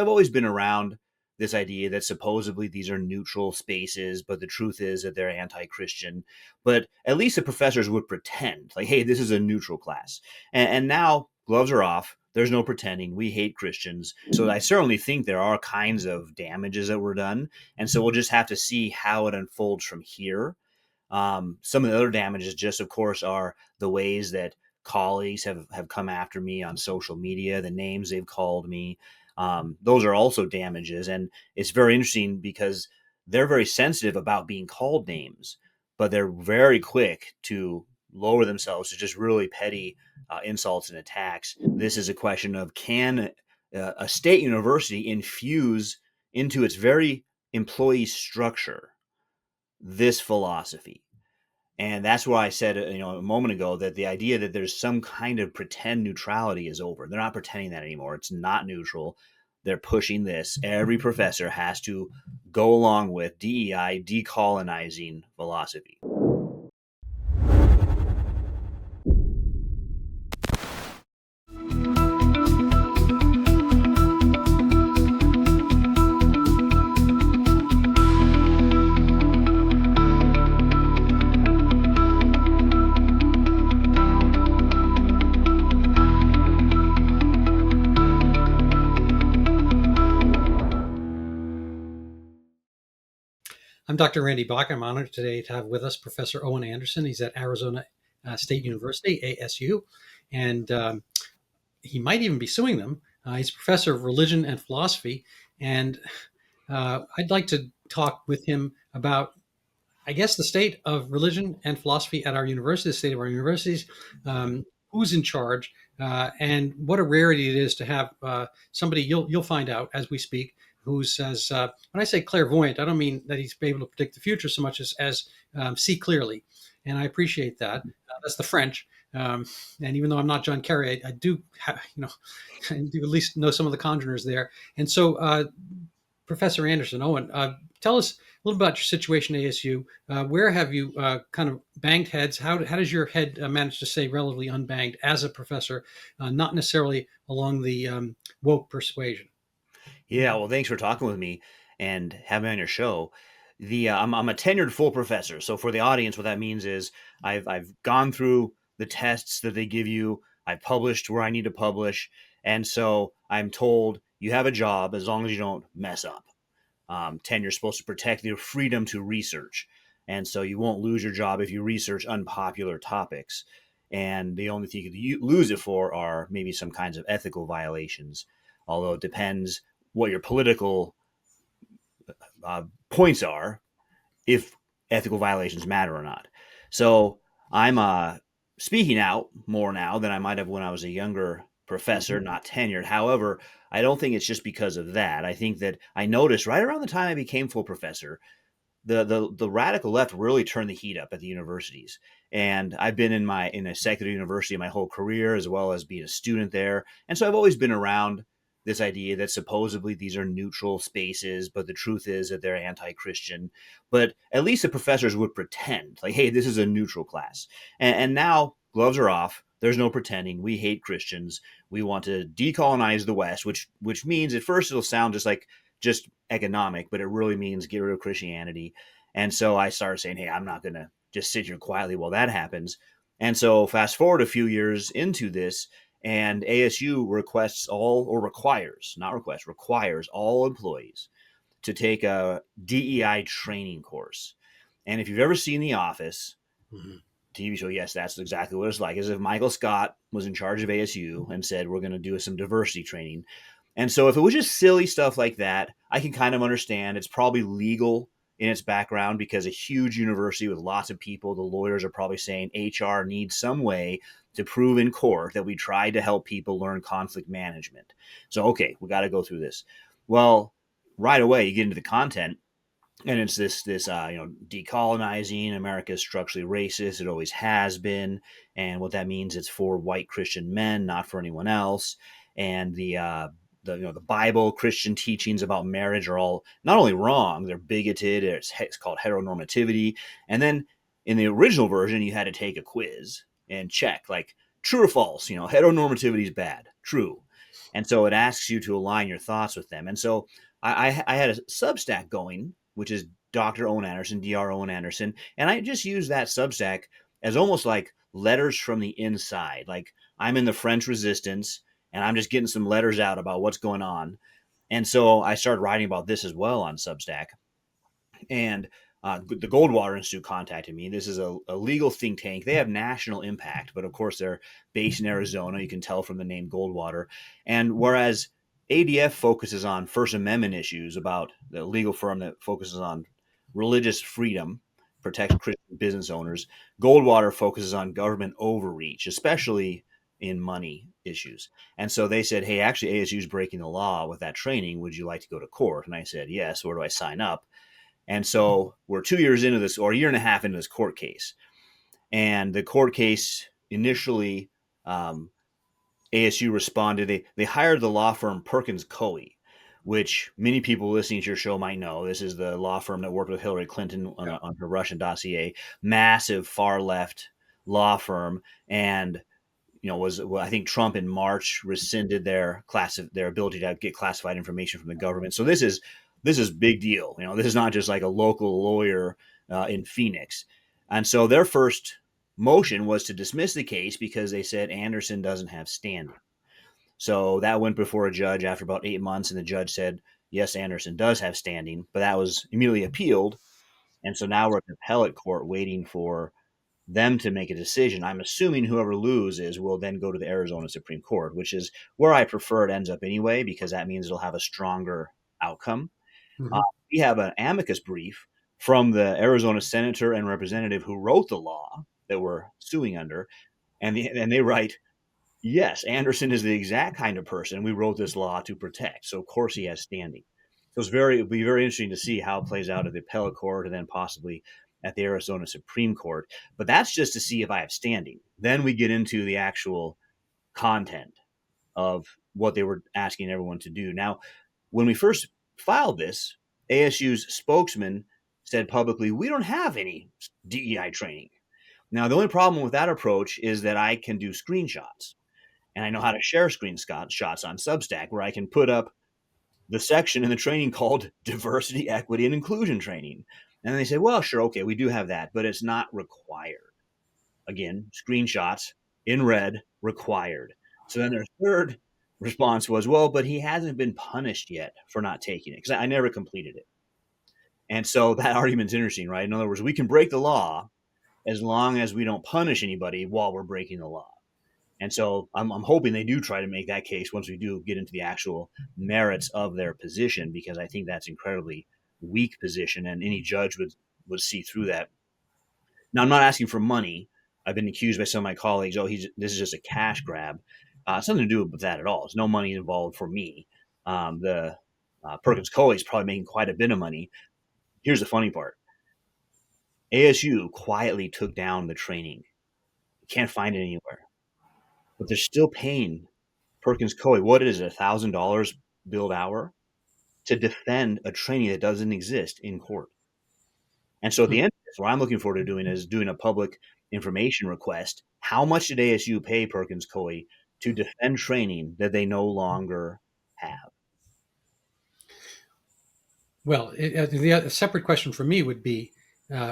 I've always been around this idea that supposedly these are neutral spaces, but the truth is that they're anti-Christian. But at least the professors would pretend like, hey, this is a neutral class. And now gloves are off. There's no pretending. We hate Christians. So I certainly think there are kinds of damages that were done. And so we'll just have to see how it unfolds from here. Some of the other damages just, of course, are the ways that colleagues have come after me on social media, the names they've called me. Those are also damages. And it's very interesting because they're very sensitive about being called names, but they're very quick to lower themselves to just really petty insults and attacks. This is a question of, can a state university infuse into its very employee structure this philosophy? And that's why I said, a moment ago, that the idea that there's some kind of pretend neutrality is over. They're not pretending that anymore. It's not neutral. They're pushing this. Every professor has to go along with DEI, decolonizing philosophy. I'm Dr. Randy Bock. I'm honored today to have with us Professor Owen Anderson. He's at Arizona State University, ASU, and he might even be suing them. He's a professor of religion and philosophy, and I'd like to talk with him about, I guess, the state of religion and philosophy at our university, the state of our universities, who's in charge, and what a rarity it is to have somebody, you'll find out as we speak, who says, when I say clairvoyant, I don't mean that he's able to predict the future so much as see clearly. And I appreciate that. That's the French. And even though I'm not John Kerry, I do, I do at least know some of the conjurers there. And so, Professor Anderson, Owen, tell us a little about your situation at ASU. Where have you kind of banged heads? How does your head manage to stay relatively unbanged as a professor, not necessarily along the woke persuasion? Yeah, well, thanks for talking with me and having me on your show. I'm a tenured full professor. So for the audience, what that means is I've gone through the tests that they give you. I've published where I need to publish, and so I'm told you have a job as long as you don't mess up. Tenure is supposed to protect your freedom to research, and so you won't lose your job if you research unpopular topics. And the only thing you could lose it for are maybe some kinds of ethical violations, although it depends what your political points are, if ethical violations matter or not. So I'm speaking out more now than I might have when I was a younger professor, not tenured. However, I don't think it's just because of that. I think that I noticed right around the time I became full professor, the radical left really turned the heat up at the universities. And I've been in a secular university my whole career, as well as being a student there. And so I've always been around this idea that supposedly these are neutral spaces, but the truth is that they're anti-Christian. But at least the professors would pretend like, hey, this is a neutral class. And now gloves are off. There's no pretending. We hate Christians. We want to decolonize the West, which means at first it'll sound just economic, but it really means get rid of Christianity. And so I started saying, hey, I'm not going to just sit here quietly while that happens. And so fast forward a few years into this, and ASU requires all employees to take a DEI training course. And if you've ever seen The Office, TV show, yes, that's exactly what it's like. As if Michael Scott was in charge of ASU and said, we're going to do some diversity training. And so if it was just silly stuff like that, I can kind of understand. It's probably legal in its background because a huge university with lots of people, the lawyers are probably saying HR needs some way to prove in court that we tried to help people learn conflict management. So, okay, we got to go through this. Well, right away, you get into the content, and it's this decolonizing. America is structurally racist. It always has been. And what that means, it's for white Christian men, not for anyone else. And the Bible, Christian teachings about marriage are all not only wrong, they're bigoted. It's called heteronormativity. And then in the original version, you had to take a quiz and check, like, true or false, heteronormativity is bad. True. And so it asks you to align your thoughts with them. And so I had a Substack going, which is Dr. Owen Anderson, Dr. Owen Anderson. And I just use that Substack as almost like letters from the inside. Like I'm in the French Resistance and I'm just getting some letters out about what's going on. And so I started writing about this as well on Substack. And the Goldwater Institute contacted me. This is a legal think tank. They have national impact, but of course they're based in Arizona. You can tell from the name Goldwater. And whereas ADF focuses on First Amendment issues about the legal firm that focuses on religious freedom, protects Christian business owners, Goldwater focuses on government overreach, especially in money issues. And so they said, hey, actually, ASU is breaking the law with that training. Would you like to go to court? And I said, yes. Where do I sign up? And so we're 2 years into this, or a year and a half into this court case. And the court case initially, ASU responded. They hired the law firm Perkins Coie, which many people listening to your show might know. This is the law firm that worked with Hillary Clinton on her Russian dossier. Massive far left law firm, and I think Trump in March rescinded their ability to get classified information from the government. So this is big deal. This is not just like a local lawyer in Phoenix. And so their first motion was to dismiss the case because they said Anderson doesn't have standing. So that went before a judge after about 8 months, and the judge said, yes, Anderson does have standing, but that was immediately appealed. And so now we're at the appellate court waiting for them to make a decision. I'm assuming whoever loses will then go to the Arizona Supreme Court, which is where I prefer it ends up anyway, because that means it'll have a stronger outcome. Mm-hmm. We have an amicus brief from the Arizona senator and representative who wrote the law that we're suing under, and they write, yes, Anderson is the exact kind of person we wrote this law to protect, so of course he has standing. So it'll be very interesting to see how it plays out at the appellate court and then possibly at the Arizona Supreme Court. But that's just to see if I have standing. Then we get into the actual content of what they were asking everyone to do. Now, when we first filed this, ASU's spokesman said publicly, we don't have any DEI training. Now, the only problem with that approach is that I can do screenshots, and I know how to share screenshots on Substack, where I can put up the section in the training called Diversity, Equity, and Inclusion Training. And they say, well, sure, okay, we do have that, but it's not required. Again, screenshots in red, required. So then their third response was, well, but he hasn't been punished yet for not taking it, because I never completed it. And so that argument's interesting, right? In other words, we can break the law as long as we don't punish anybody while we're breaking the law. And so I'm hoping they do try to make that case once we do get into the actual merits of their position, because I think that's incredibly weak position, and any judge would see through that. Now, I'm not asking for money. I've been accused by some of my colleagues, this is just a cash grab. It's nothing to do with that at all. There's no money involved for me. The Perkins Coie is probably making quite a bit of money. Here's the funny part. ASU quietly took down the training. You can't find it anywhere. But they're still paying Perkins Coie, what is it, $1,000 billed hour to defend a training that doesn't exist in court. And so at the end of this, what I'm looking forward to doing is doing a public information request. How much did ASU pay Perkins Coie to defend training that they no longer have? Well, the separate question for me would be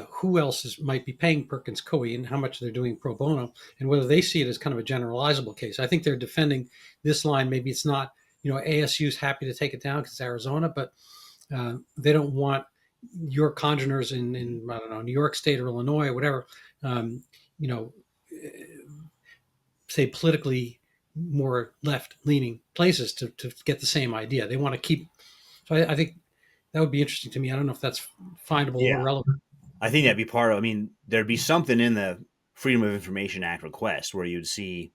who else might be paying Perkins Coie and how much they're doing pro bono, and whether they see it as kind of a generalizable case. I think they're defending this line. Maybe it's not, ASU's happy to take it down because it's Arizona, but they don't want your congeners in I don't know, New York State or Illinois or whatever, say politically more left-leaning places to get the same idea. They want to keep. So I think that would be interesting to me. I don't know if that's findable or relevant. I think that'd be part of, there'd be something in the Freedom of Information Act request where you'd see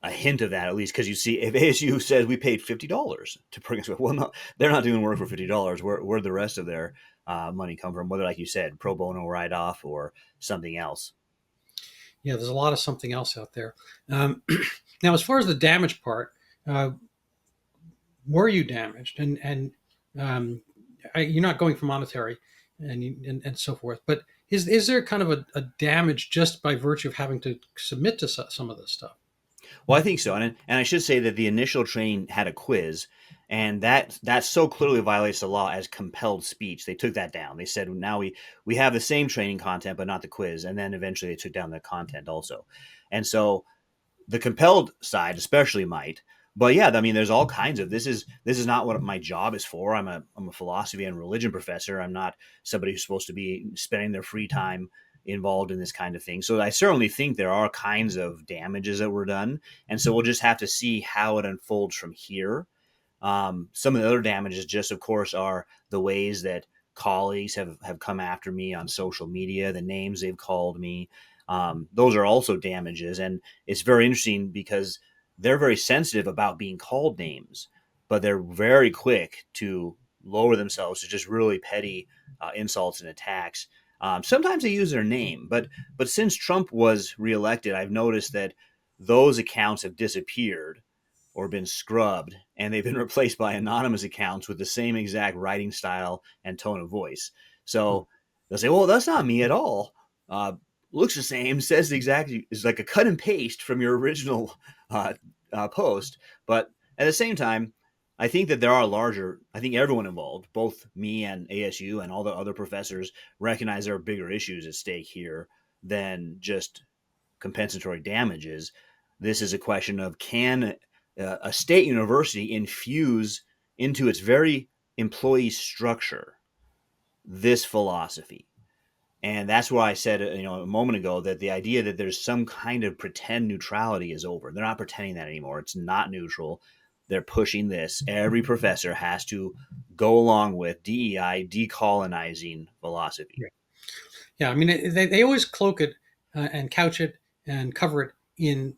a hint of that, at least, because you see if ASU says we paid $50 to Perkins, well, no, they're not doing work for $50. Where'd the rest of their money come from? Whether, like you said, pro bono write-off or something else. Yeah, there's a lot of something else out there. Now, as far as the damage part, were you damaged? And you're not going for monetary and so forth, but is there kind of a damage just by virtue of having to submit to some of this stuff? Well, I think so, and I should say that the initial training had a quiz, and that so clearly violates the law as compelled speech. They took that down. They said now we have the same training content, but not the quiz, and then eventually they took down the content also. And so the compelled side especially might. But yeah, I mean, there's all kinds of this is not what my job is for. I'm a philosophy and religion professor. I'm not somebody who's supposed to be spending their free time involved in this kind of thing. So I certainly think there are kinds of damages that were done, and so we'll just have to see how it unfolds from here. Some of the other damages, just of course, are the ways that colleagues have come after me on social media, the names they've called me. Those are also damages, and it's very interesting because they're very sensitive about being called names, but they're very quick to lower themselves to just really petty insults and attacks. Sometimes they use their name, but since Trump was reelected, I've noticed that those accounts have disappeared or been scrubbed, and they've been replaced by anonymous accounts with the same exact writing style and tone of voice. Hmm. So they'll say, "Well, that's not me at all. Uh, Looks the same, says the exact is like a cut and paste from your original uh, post." But at the same time, I think that there are larger. I think everyone involved, both me and ASU and all the other professors, recognize there are bigger issues at stake here than just compensatory damages. This is a question of can a state university infuse into its very employee structure this philosophy? And that's why I said, a moment ago that the idea that there's some kind of pretend neutrality is over. They're not pretending that anymore. It's not neutral. They're pushing this. Every professor has to go along with DEI, decolonizing philosophy. Yeah. Yeah, I mean, they always cloak it and couch it and cover it in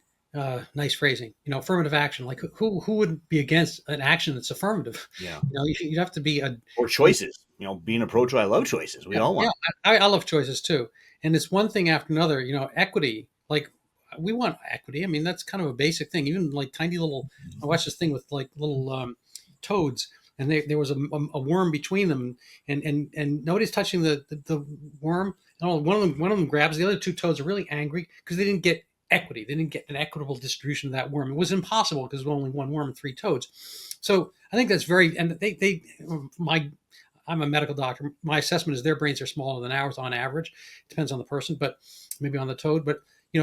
nice phrasing. Affirmative action. Like who would be against an action that's affirmative? Yeah. You'd have to be a Or like choices. Being a pro-choice, I love choices. We yeah, all yeah. want. I love choices too, and it's one thing after another. Equity. Like we want equity. I mean, that's kind of a basic thing. Even like tiny little. I watched this thing with like little toads, and there was a worm between them, and nobody's touching the worm. And one of them grabs the other two toads are really angry because they didn't get equity. They didn't get an equitable distribution of that worm. It was impossible because there was only one worm and three toads. So I think that's very and they my I'm a medical doctor. My assessment is their brains are smaller than ours on average. It depends on the person, but maybe on the toad. But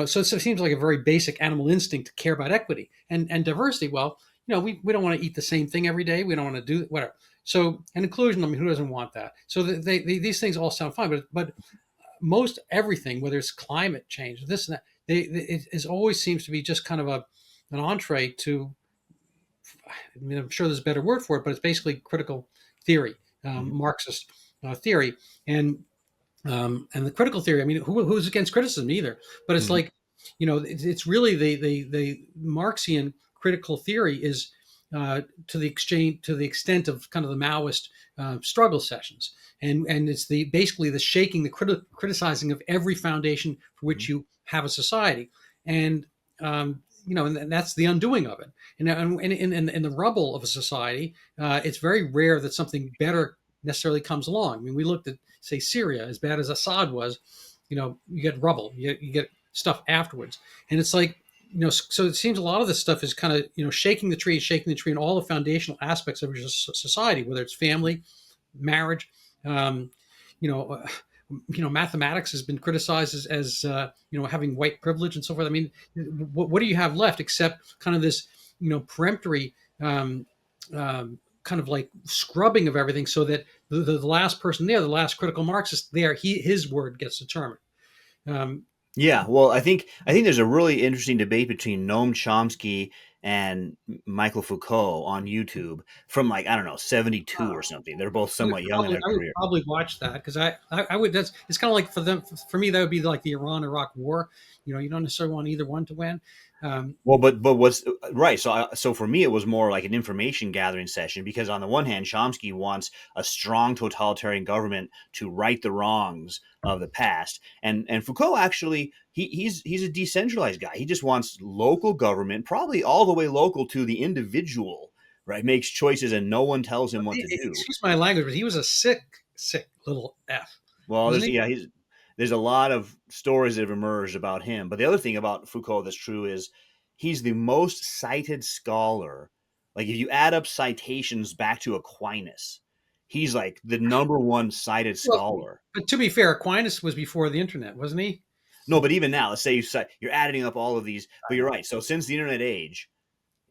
so it seems like a very basic animal instinct to care about equity and diversity. Well, we don't want to eat the same thing every day. We don't want to do whatever. So and inclusion. I mean, who doesn't want that? So these things all sound fine, but most everything, whether it's climate change, this and that, it always seems to be just kind of an entree to. I mean, I'm sure there's a better word for it, but it's basically critical theory, Mhm. Marxist theory, and the critical theory. I mean, who's against criticism either? But it's Mhm. like, it's really the Marxian critical theory is to the extent of kind of the Maoist struggle sessions, and it's the basically the shaking, the criticizing of every foundation for which Mhm. you have a society, and and that's the undoing of it. And in the rubble of a society, it's very rare that something better necessarily comes along. I mean, we looked at, say, Syria, as bad as Assad was, you get rubble, you get stuff afterwards. And it's like, so it seems a lot of this stuff is kind of, shaking the tree in all the foundational aspects of your society, whether it's family, marriage, um, you know, uh, mathematics has been criticized as having white privilege and so forth. I mean, what do you have left except kind of this, peremptory kind of like scrubbing of everything, so that the last person there, the last critical Marxist there, his word gets determined. Um, Yeah, well, I think there's a really interesting debate between Noam Chomsky and Michael Foucault on YouTube from like I don't know 72 or something. They're both somewhat young in their I would career. probably watch that because I would. That's it's kind of like for them. For me, that would be like the Iran-Iraq war. You don't necessarily want either one to win. Um, Well, but what's right? So for me, it was more like an information gathering session because on the one hand, Chomsky wants a strong totalitarian government to right the wrongs of the past, and Foucault actually he's a decentralized guy. He just wants local government, probably all the way local to the individual. Right, makes choices and no one tells him what to do. excuse my language, but he was a sick little f, Well, wasn't he? there's a lot of stories that have emerged about him. But the other thing about Foucault that's true is he's the most cited scholar. Like if you add up citations back to Aquinas, he's like the number one cited Well, scholar. but to be fair, Aquinas was before the internet, wasn't he? No, but even now, let's say you're adding up all of these, but you're right. So since the internet age,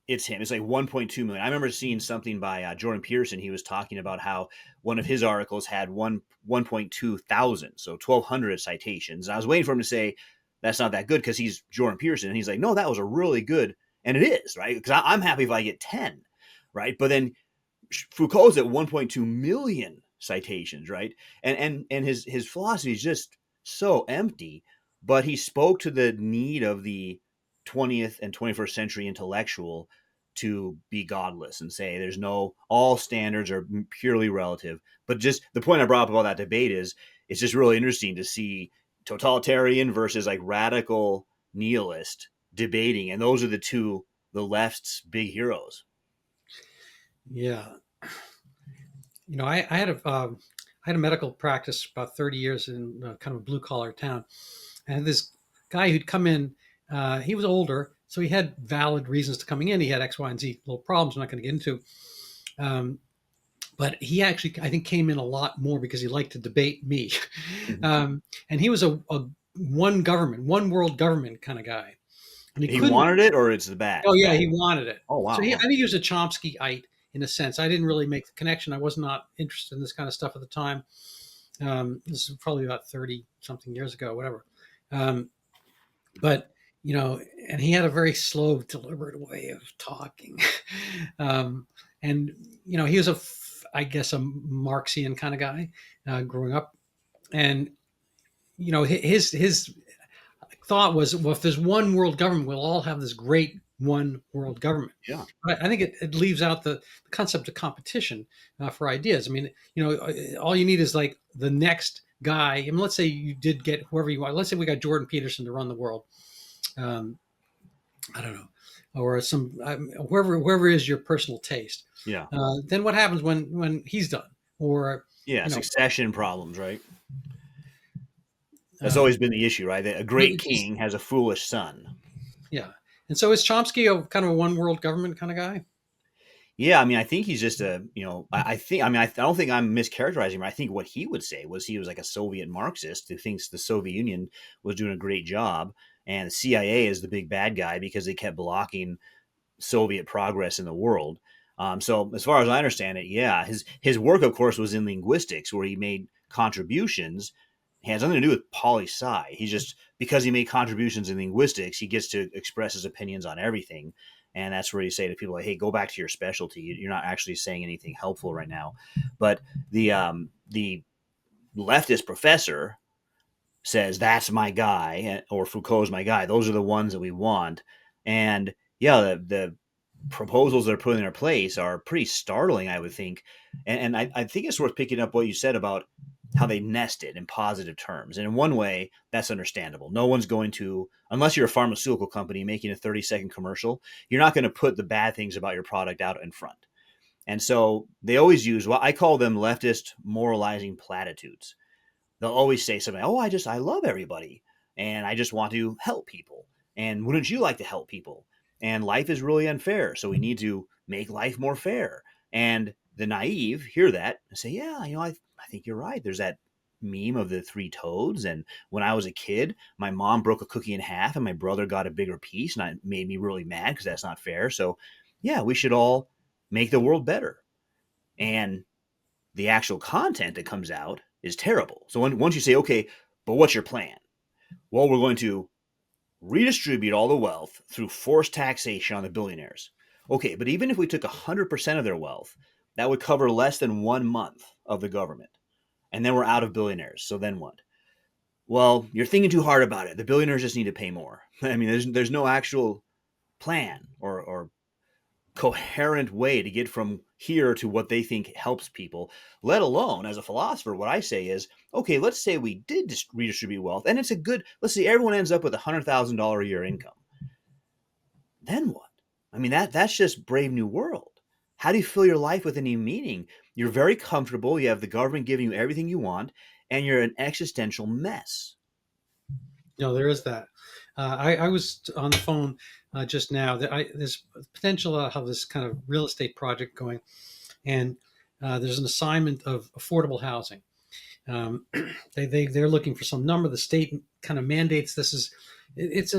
it's him. It's like 1.2 million. I remember seeing something by Jordan Peterson. He was talking about how one of his articles had 1.2 thousand, so 1,200 citations. And I was waiting for him to say that's not that good because he's Jordan Peterson, and he's like, no, that was a really good, and it is, right? Because I'm happy if I get 10, right? But then Foucault's at 1.2 million citations, right? And his philosophy is just so empty. But he spoke to the need of the 20th and 21st century intellectual to be godless and say there's no, all standards are purely relative. But just the point I brought up about that debate is it's just really interesting to see totalitarian versus like radical nihilist debating, and those are the left's big heroes. Yeah. I had a medical practice about 30 years in kind of a blue collar town, and this guy who'd come in, he was older, so he had valid reasons to coming in. He had X, Y, and Z little problems. I'm not going to get into. Um, but he actually, I think, came in a lot more because he liked to debate me, Mhm. and he was a one government, one world government kind of guy, and he He couldn't. wanted it, or it's the bad? Oh It's yeah, bad. he wanted it. Oh So wow. I Huh. think he was a Chomskyite in a sense. I didn't really make the connection. I was not interested in this kind of stuff at the time. This is probably about 30 something years ago, whatever. Um, but and he had a very slow, deliberate way of talking. um, and he was I guess, a Marxian kind of guy growing up, and his thought was, well, if there's one world government, we'll all have this great one world government. Yeah. But I think it leaves out the concept of competition for ideas. I mean, all you need is like the next guy. I mean, let's say you did get whoever you want. Let's say we got Jordan Peterson to run the world. Um, I don't know, or some whoever is your personal taste. Yeah. Then what happens when he's done? Or Yeah. you know, Succession problems, right? That's um, always been the issue, right? That a great king has a foolish son. yeah. And so is Chomsky a kind of a one world government kind of guy? Yeah, I mean, I think he's just I think, I mean, I don't think I'm mischaracterizing him. I think what he would say was he was like a Soviet Marxist who thinks the Soviet Union was doing a great job, and the CIA is the big bad guy because they kept blocking Soviet progress in the world. So as far as I understand it, yeah, his work, of course, was in linguistics, where he made contributions. It has nothing to do with poli sci. He's just, because he made contributions in linguistics, he gets to express his opinions on everything, and that's where you say to people like, "Hey, go back to your specialty. You're not actually saying anything helpful right now." But the leftist professor says that's my guy, or Foucault's my guy. Those are the ones that we want, and yeah, the proposals that are put in their place are pretty startling, I would think. And I think it's worth picking up what you said about how they nest it in positive terms. And in one way, that's understandable. No one's going to, unless you're a pharmaceutical company making a 30-second commercial, you're not going to put the bad things about your product out in front. And so they always use what I call them leftist moralizing platitudes. They'll always say something, oh, I love everybody and I just want to help people. And wouldn't you like to help people? And life is really unfair. So we need to make life more fair. And the naive hear that and say, yeah, I think you're right. There's that meme of the three toads. And when I was a kid, my mom broke a cookie in half and my brother got a bigger piece. And it made me really mad because that's not fair. So, yeah, we should all make the world better. And the actual content that comes out is terrible. So once you say, okay, but what's your plan? Well, we're going to redistribute all the wealth through forced taxation on the billionaires. Okay, but even if we took 100% of their wealth, that would cover less than 1 month of the government. And then we're out of billionaires. So then what? Well, you're thinking too hard about it. The billionaires just need to pay more. I mean, there's no actual plan or coherent way to get from here to what they think helps people, let alone as a philosopher. What I say is, okay, let's say we did redistribute wealth and it's a good, let's say everyone ends up with $100,000 a year income. Then what? I mean, that's just Brave New World. How do you fill your life with any meaning? You're very comfortable. You have the government giving you everything you want, and you're an existential mess. There is that. I was on the phone just now that there's potential to have this kind of real estate project going, and there's an assignment of affordable housing. Um, they're looking for some number. The state kind of mandates this is it's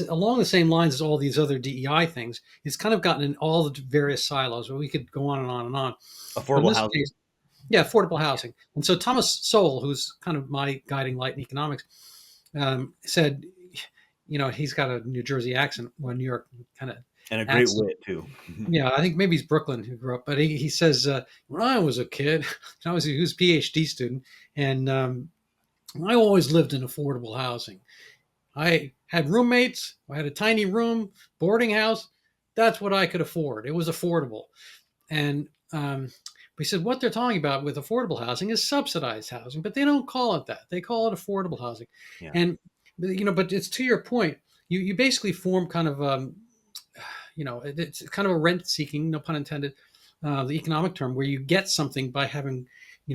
along the same lines as all these other DEI things. It's kind of gotten in all the various silos where we could go on and on and on. But in Affordable this housing. case, yeah, affordable housing. And so Thomas Sowell, who's kind of my guiding light in economics, said, he's got a New Jersey accent, or New York kind of And a great accent. wit too. Yeah, I think maybe he's Brooklyn who grew up, but he says, when I was a kid, he was a PhD student, and I always lived in affordable housing. I had roommates. I had a tiny room, boarding house. That's what I could afford. It was affordable. And we said what they're talking about with affordable housing is subsidized housing, but they don't call it that. They call it affordable housing. Yeah. And but it's to your point. You basically form kind of it's kind of a rent seeking, no pun intended, the economic term, where you get something by having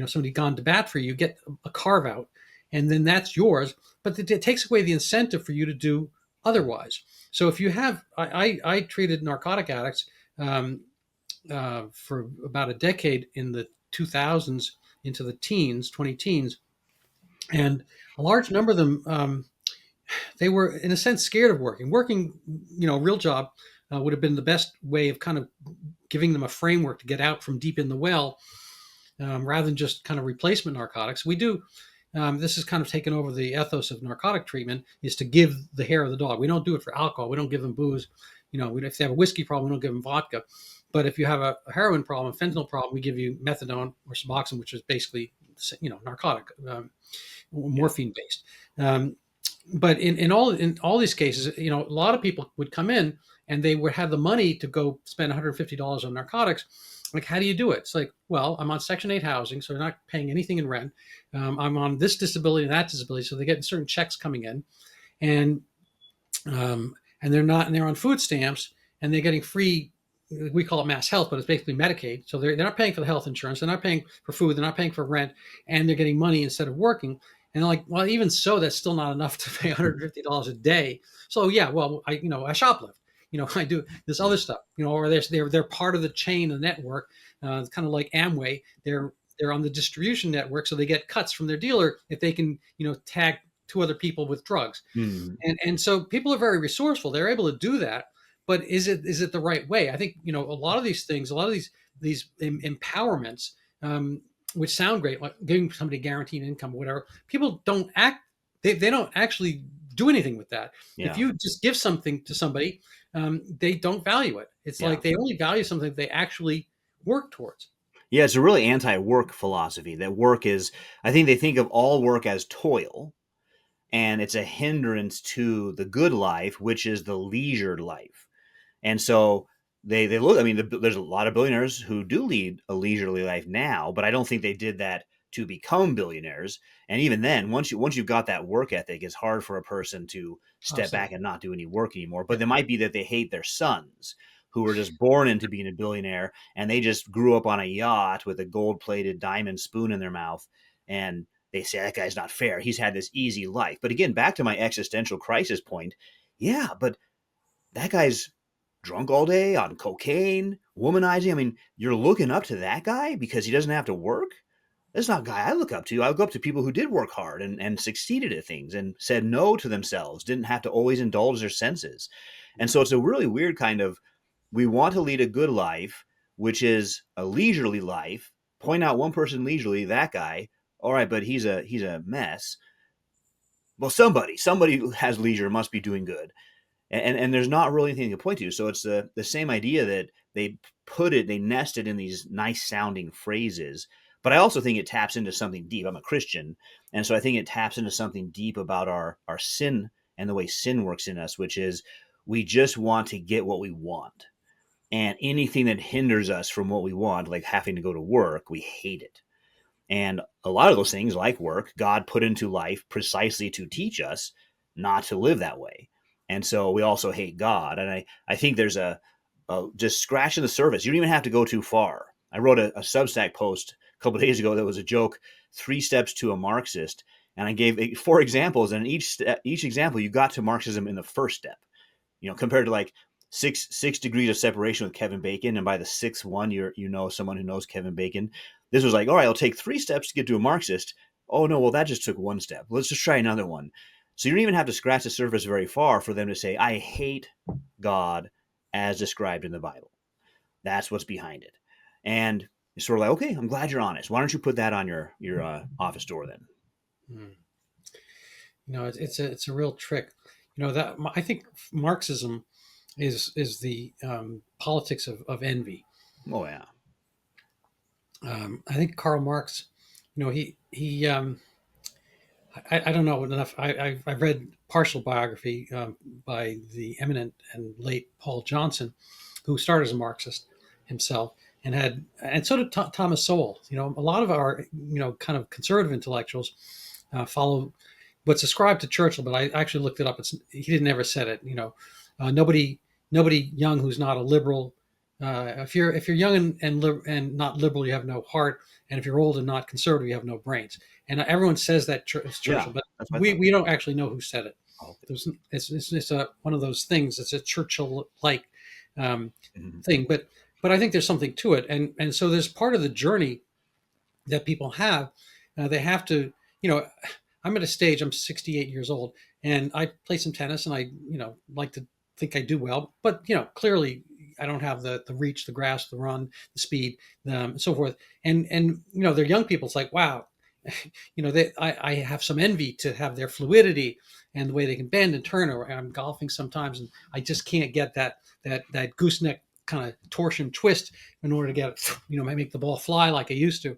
somebody gone to bat for you. You get a carve out, and then that's yours. But it takes away the incentive for you to do otherwise. So if you have, I treated narcotic addicts for about a decade in the 2000s into the teens, 20 teens, and a large number of them, they were in a sense scared of working. Working, a real job would have been the best way of kind of giving them a framework to get out from deep in the well, rather than just kind of replacement narcotics. We do. This has kind of taken over the ethos of narcotic treatment, is to give the hair of the dog. We don't do it for alcohol. We don't give them booze. If they have a whiskey problem, we don't give them vodka. But if you have a heroin problem, fentanyl problem, we give you methadone or Suboxone, which is basically, narcotic, morphine based. But in all these cases, a lot of people would come in and they would have the money to go spend $150 on narcotics. Like, how do you do it? It's like, well, I'm on Section 8 housing, so they're not paying anything in rent. I'm on this disability and that disability, so they're getting certain checks coming in, and they're on food stamps, and they're getting free. We call it mass health, but it's basically Medicaid. So they're not paying for the health insurance, they're not paying for food, they're not paying for rent, and they're getting money instead of working. And like, well, even so, that's still not enough to pay $150 a day. So yeah, well, I shoplift. I do this other stuff. Or they're part of the chain, the network. It's kind of like Amway. They're on the distribution network, so they get cuts from their dealer if they can, tag two other people with drugs. Mm. And so people are very resourceful. They're able to do that. But is it the right way? I think a lot of these things, a lot of these empowerments, which sound great, like giving somebody guaranteed income, whatever. People don't act. They don't actually do anything with that. Yeah. If you just give something to somebody, they don't value it. It's like they only value something they actually work towards. Yeah, it's a really anti-work philosophy. That work is, I think they think of all work as toil, and it's a hindrance to the good life, which is the leisured life. And so they look, I mean, there's a lot of billionaires who do lead a leisurely life now, but I don't think they did that to become billionaires. And even then, once you've got that work ethic, it's hard for a person to step back and not do any work anymore. But it might be that they hate their sons who were just born into being a billionaire, and they just grew up on a yacht with a gold-plated diamond spoon in their mouth, and they say that guy's not fair. He's had this easy life. But again, back to my existential crisis point, yeah, but that guy's drunk all day on cocaine, womanizing. I mean, you're looking up to that guy because he doesn't have to work? That's not a guy I look up to. I look up to people who did work hard and succeeded at things and said no to themselves, didn't have to always indulge their senses. And so it's a really weird kind of, we want to lead a good life, which is a leisurely life. Point out one person leisurely, that guy. All right, but he's a mess. Well, somebody who has leisure must be doing good. And there's not really anything to point to. So it's the same idea that they nest it in these nice sounding phrases. But I also think it taps into something deep. I'm a Christian. And so I think it taps into something deep about our sin and the way sin works in us, which is we just want to get what we want. And anything that hinders us from what we want, like having to go to work, we hate it. And a lot of those things, like work, God put into life precisely to teach us not to live that way. And so we also hate God. And I think there's a just scratching the surface. You don't even have to go too far. I wrote a Substack post a couple of days ago that was a joke, 3 steps to a Marxist. And I gave 4 examples. And each example, you got to Marxism in the first step. compared to like six degrees of separation with Kevin Bacon, and by the sixth one, you know someone who knows Kevin Bacon. This was like, all right, I'll take 3 steps to get to a Marxist. Oh no, well that just took 1 step. Let's just try another one. So you don't even have to scratch the surface very far for them to say, I hate God as described in the Bible. That's what's behind it. And it's sort of like, okay, I'm glad you're honest. Why don't you put that on your office door then? Hmm. It's a real trick. That I think Marxism is the politics of envy. Oh yeah. I think Karl Marx, he I don't know enough. I've read partial biography by the eminent and late Paul Johnson, who started as a Marxist himself, and so did Thomas Sowell. A lot of our kind of conservative intellectuals follow what's ascribed to Churchill, but I actually looked it up. He didn't ever said it. Nobody young who's not a liberal. If you're young and not liberal, you have no heart, and if you're old and not conservative, you have no brains. And everyone says that it's Churchill, Yeah, but that's my thought. we don't actually know who said it. Oh, okay. It's one of those things. It's a Churchill-like Mhm. thing, but I think there's something to it, and so there's part of the journey that people have. They have to, I'm at a stage. I'm 68 years old, and I play some tennis, and I, like to think I do well, but clearly I don't have the reach, the grasp, the run, the speed, and so forth. And they're young people. It's like, wow, I have some envy to have their fluidity and the way they can bend and turn. Or I'm golfing sometimes, and I just can't get that gooseneck kind of torsion twist in order to get make the ball fly like I used to.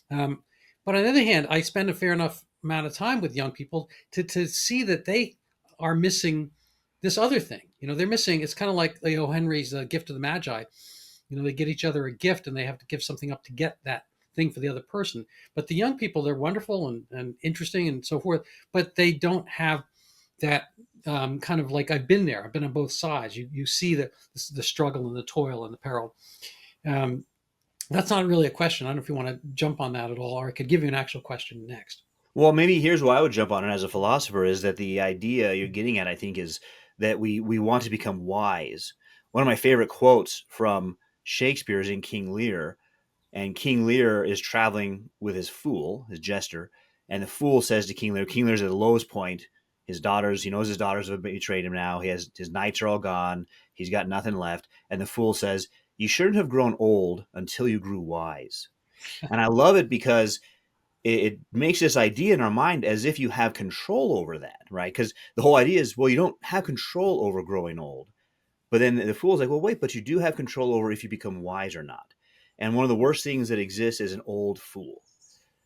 But on the other hand, I spend a fair enough amount of time with young people to see that they are missing this other thing. They're missing. It's kind of like Henry's gift of the Magi. They get each other a gift, and they have to give something up to get that thing for the other person. But the young people, they're wonderful and interesting and so forth, but they don't have that kind of like, I've been there. I've been on both sides. You see the struggle and the toil and the peril. Um, that's not really a question. I don't know if you want to jump on that at all, or I could give you an actual question next. Well, maybe here's why I would jump on it as a philosopher is that the idea you're getting at, I think, is that we want to become wise. One of my favorite quotes from Shakespeare is in King Lear, and King Lear is traveling with his fool, his jester, and the fool says to King Lear's at the lowest point. His daughters, he knows his daughters have betrayed him now. His knights are all gone. He's got nothing left. And the fool says, "You shouldn't have grown old until you grew wise." And I love it because it makes this idea in our mind as if you have control over that, right? Because the whole idea is, well, you don't have control over growing old. But then the fool's like, well, wait, but you do have control over if you become wise or not. And one of the worst things that exists is an old fool.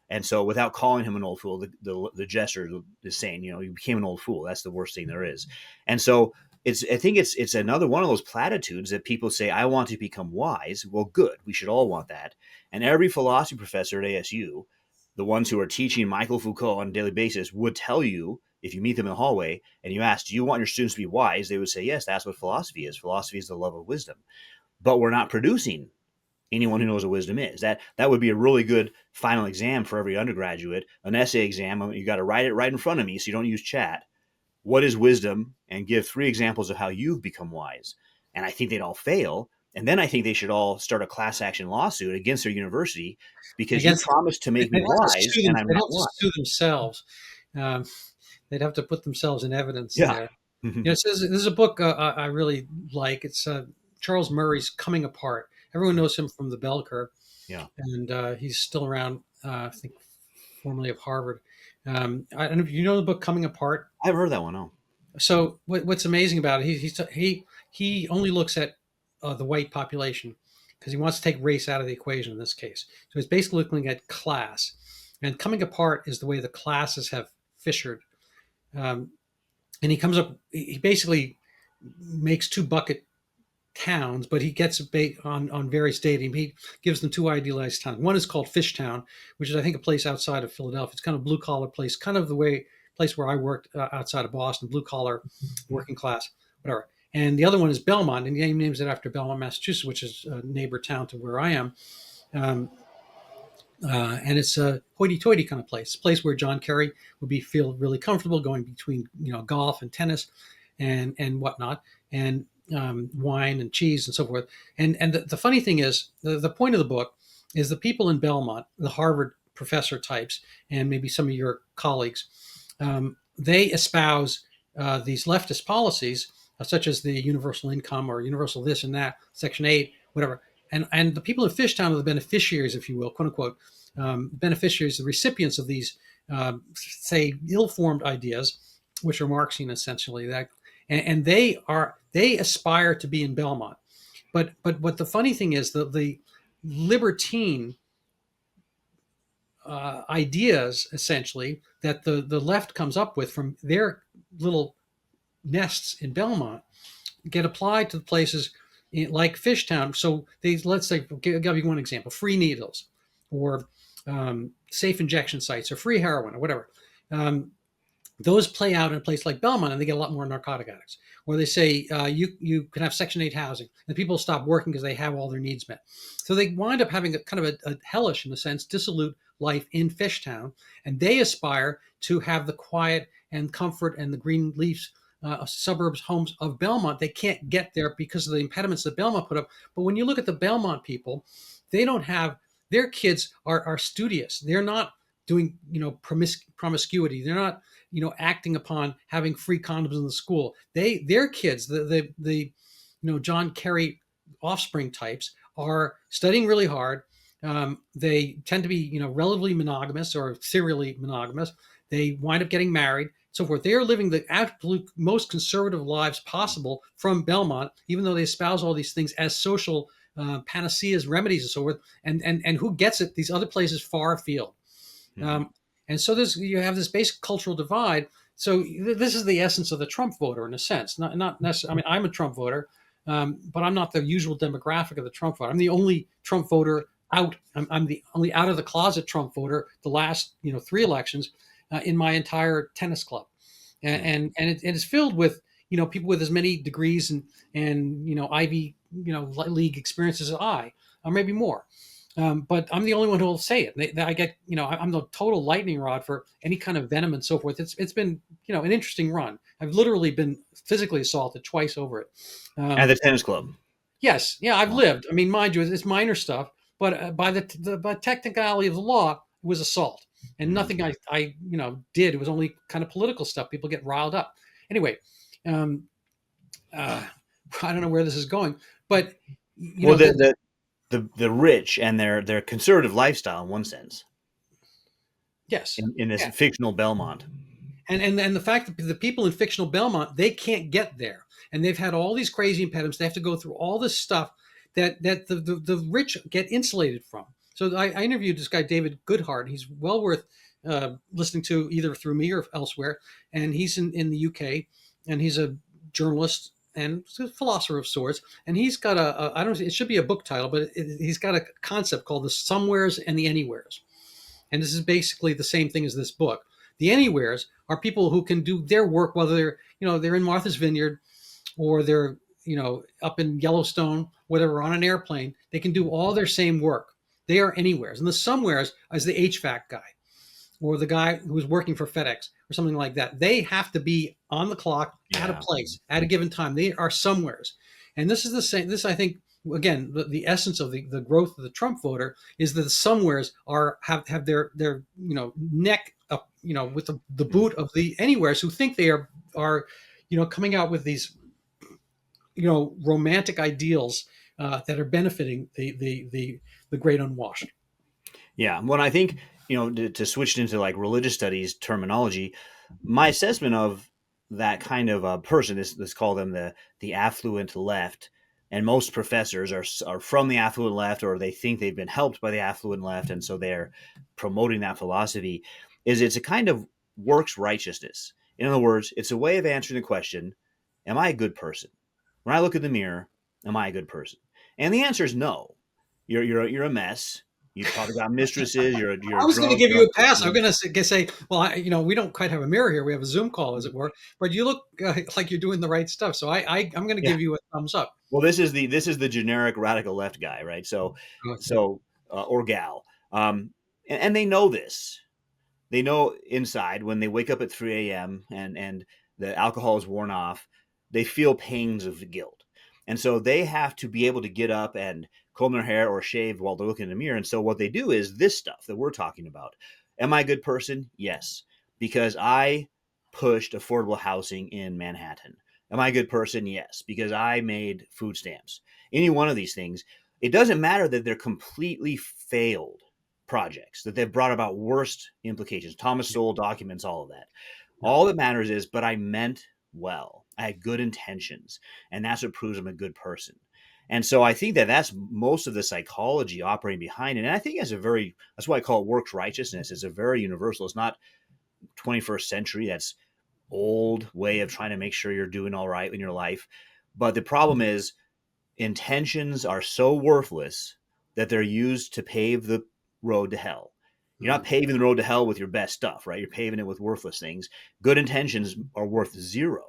And so, without calling him an old fool, the jester is saying, you became an old fool. That's the worst thing there is. And so, I think it's another one of those platitudes that people say, I want to become wise. Well, good. We should all want that. And every philosophy professor at ASU, the ones who are teaching Michael Foucault on a daily basis, would tell you, if you meet them in the hallway and you ask, do you want your students to be wise? They would say, yes, that's what philosophy is. Philosophy is the love of wisdom. But we're not producing anyone who knows what wisdom is. That would be a really good final exam for every undergraduate, an essay exam. You got to write it right in front of me so you don't use chat. What is wisdom? And give 3 examples of how you've become wise. And I think they'd all fail. And then I think they should all start a class action lawsuit against their university because you Against promised to make me wise and I'm they'd not have to wise. sue themselves. Um, they'd have to put themselves in evidence Yeah. there. There's a book I really like. It's Charles Murray's Coming Apart. Everyone knows him from The Bell Curve, Yeah. and he's still around. I think formerly of Harvard. I don't know if you know the book Coming Apart. I've heard that one. Oh. So what's amazing about it? He only looks at the white population because he wants to take race out of the equation in this case. So he's basically looking at class, and coming apart is the way the classes have fissured. Um, and he comes up. He basically makes 2 bucket towns, but he gets on various dating. He gives them 2 idealized towns. One is called Fishtown, which is I think a place outside of Philadelphia. It's kind of a blue collar place, kind of the place where I worked outside of Boston, blue collar, working class, whatever. And the other one is Belmont, and he names it after Belmont, Massachusetts, which is a neighbor town to where I am. Um, and it's a hoity-toity kind of place where John Kerry would feel really comfortable going between golf and tennis and whatnot. and wine and cheese and so forth. And the funny thing is, the point of the book is the people in Belmont, the Harvard professor types, and maybe some of your colleagues, they espouse these leftist policies, such as the universal income or universal this and that, Section 8, whatever. And the people in Fishtown are the beneficiaries, if you will, quote unquote, beneficiaries, the recipients of these, say, ill-formed ideas, which are Marxian essentially. And they aspire to be in Belmont. But what the funny thing is, the libertine ideas essentially that the left comes up with from their little nests in Belmont get applied to the places like Fishtown. So let's say, I'll give you one example: free needles, or safe injection sites, or free heroin, or whatever. Those play out in a place like Belmont, and they get a lot more narcotic addicts. Or they say you can have Section 8 housing, and people stop working because they have all their needs met. So they wind up having a kind of a hellish, in a sense, dissolute life in Fishtown, and they aspire to have the quiet and comfort and the green leaves suburbs homes of Belmont. They can't get there because of the impediments that Belmont put up. But when you look at the Belmont people, they don't have, their kids are studious. They're not doing promiscuity. They're not acting upon having free condoms in the school. Their kids, the John Kerry offspring types, are studying really hard. They tend to be relatively monogamous or serially monogamous. They wind up getting married, so forth. They are living the absolute most conservative lives possible from Belmont, even though they espouse all these things as social panaceas, remedies, and so forth. And who gets it? These other places far afield. Mm-hmm. And so you have this basic cultural divide. So this is the essence of the Trump voter, in a sense. Not necessarily. I mean, I'm a Trump voter, but I'm not the usual demographic of the Trump voter. I'm the only Trump voter out. I'm the only out of the closet Trump voter the last 3 elections in my entire tennis club, and it is filled with people with as many degrees and Ivy league experiences as I, or maybe more. But I'm the only one who will say it. I get, I'm the total lightning rod for any kind of venom and so forth. It's been, an interesting run. I've literally been physically assaulted twice over it. At the tennis club. Yes. Yeah, I've lived. I mean, mind you, it's minor stuff, but by by technicality of the law, it was assault. And nothing I did. It was only kind of political stuff. People get riled up. Anyway, I don't know where this is going, but the rich and their conservative lifestyle, in one sense. Yes. In this fictional Belmont. And the fact that the people in fictional Belmont, they can't get there. And they've had all these crazy impediments. They have to go through all this stuff that the rich get insulated from. So I interviewed this guy, David Goodhart. He's well worth listening to, either through me or elsewhere. And he's in the UK, and he's a journalist and a philosopher of sorts. And he's got I don't know, it should be a book title, but he's got a concept called the somewheres and the anywheres. And this is basically the same thing as this book. The anywheres are people who can do their work, whether they're in Martha's Vineyard, or they're up in Yellowstone, whatever, on an airplane. They can do all their same work. They are anywheres. And the somewheres is the HVAC guy, or the guy who's working for FedEx or something like that. They have to be on the clock at a place at a given time. They are somewheres. And this is the same. This, I think, again, the essence of the growth of the Trump voter is that the somewheres have their neck up, with the boot of the anywheres, who think they are coming out with these romantic ideals that are benefiting the great unwashed. Yeah, well, I think to switch into like religious studies terminology, my assessment of that kind of person is, let's call them the affluent left, and most professors are from the affluent left, or they think they've been helped by the affluent left, and so they're promoting that philosophy. It's a kind of works righteousness. In other words, it's a way of answering the question, am I a good person? When I look in the mirror, am I a good person? And the answer is no. You're a mess. You've probably got mistresses. You're I was going to give you a pass. I'm going to say, well, we don't quite have a mirror here. We have a Zoom call, as it were. But you look like you're doing the right stuff. So I'm going to give you a thumbs up. Well, this is the generic radical left guy, right? So or gal, and they know this. They know inside, when they wake up at 3 a.m. and the alcohol is worn off, they feel pains of guilt. And so they have to be able to get up and comb their hair or shave while they're looking in the mirror. And so what they do is this stuff that we're talking about. Am I a good person? Yes, because I pushed affordable housing in Manhattan. Am I a good person? Yes, because I made food stamps. Any one of these things, it doesn't matter that they're completely failed projects, that they've brought about worst implications. Thomas Sowell documents all of that. Yeah. All that matters is, but I meant well. I had good intentions, and that's what proves I'm a good person. And so I think that that's most of the psychology operating behind it. And I think that's why I call it works righteousness. It's a very universal. It's not 21st century. That's old way of trying to make sure you're doing all right in your life. But the problem is intentions are so worthless that they're used to pave the road to hell. You're not paving the road to hell with your best stuff, right? You're paving it with worthless things. Good intentions are worth zero.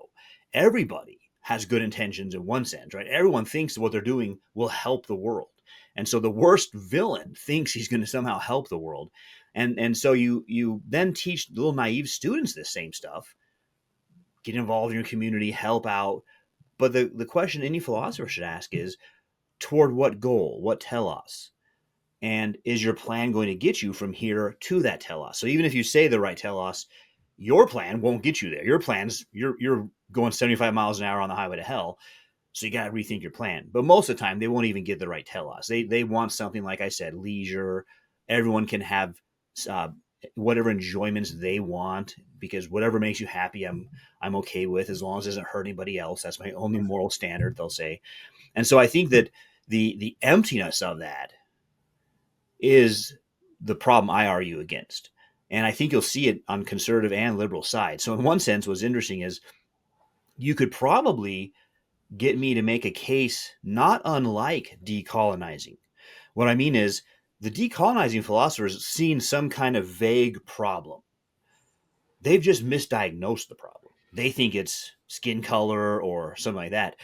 Everybody has good intentions in one sense, right? Everyone thinks that what they're doing will help the world. And so the worst villain thinks he's going to somehow help the world. And so you then teach little naive students this same stuff. Get involved in your community, help out. But the question any philosopher should ask is, toward what goal, what telos? And is your plan going to get you from here to that telos? So even if you say the right telos, your plan won't get you there. Your plan's you're going 75 miles an hour on the highway to hell. So you got to rethink your plan. But most of the time, they won't even get the right telos. They want something, like I said, leisure. Everyone can have uh, whatever enjoyments they want, because whatever makes you happy, I'm okay with, as long as it doesn't hurt anybody else. That's my only moral standard, they'll say. And so I think that the emptiness of that is the problem I argue against. And I think you'll see it on conservative and liberal sides. So in one sense, what's interesting is you could probably get me to make a case not unlike decolonizing. What I mean is the decolonizing philosophers seen some kind of vague problem. They've just misdiagnosed the problem. They think it's skin color or something like that.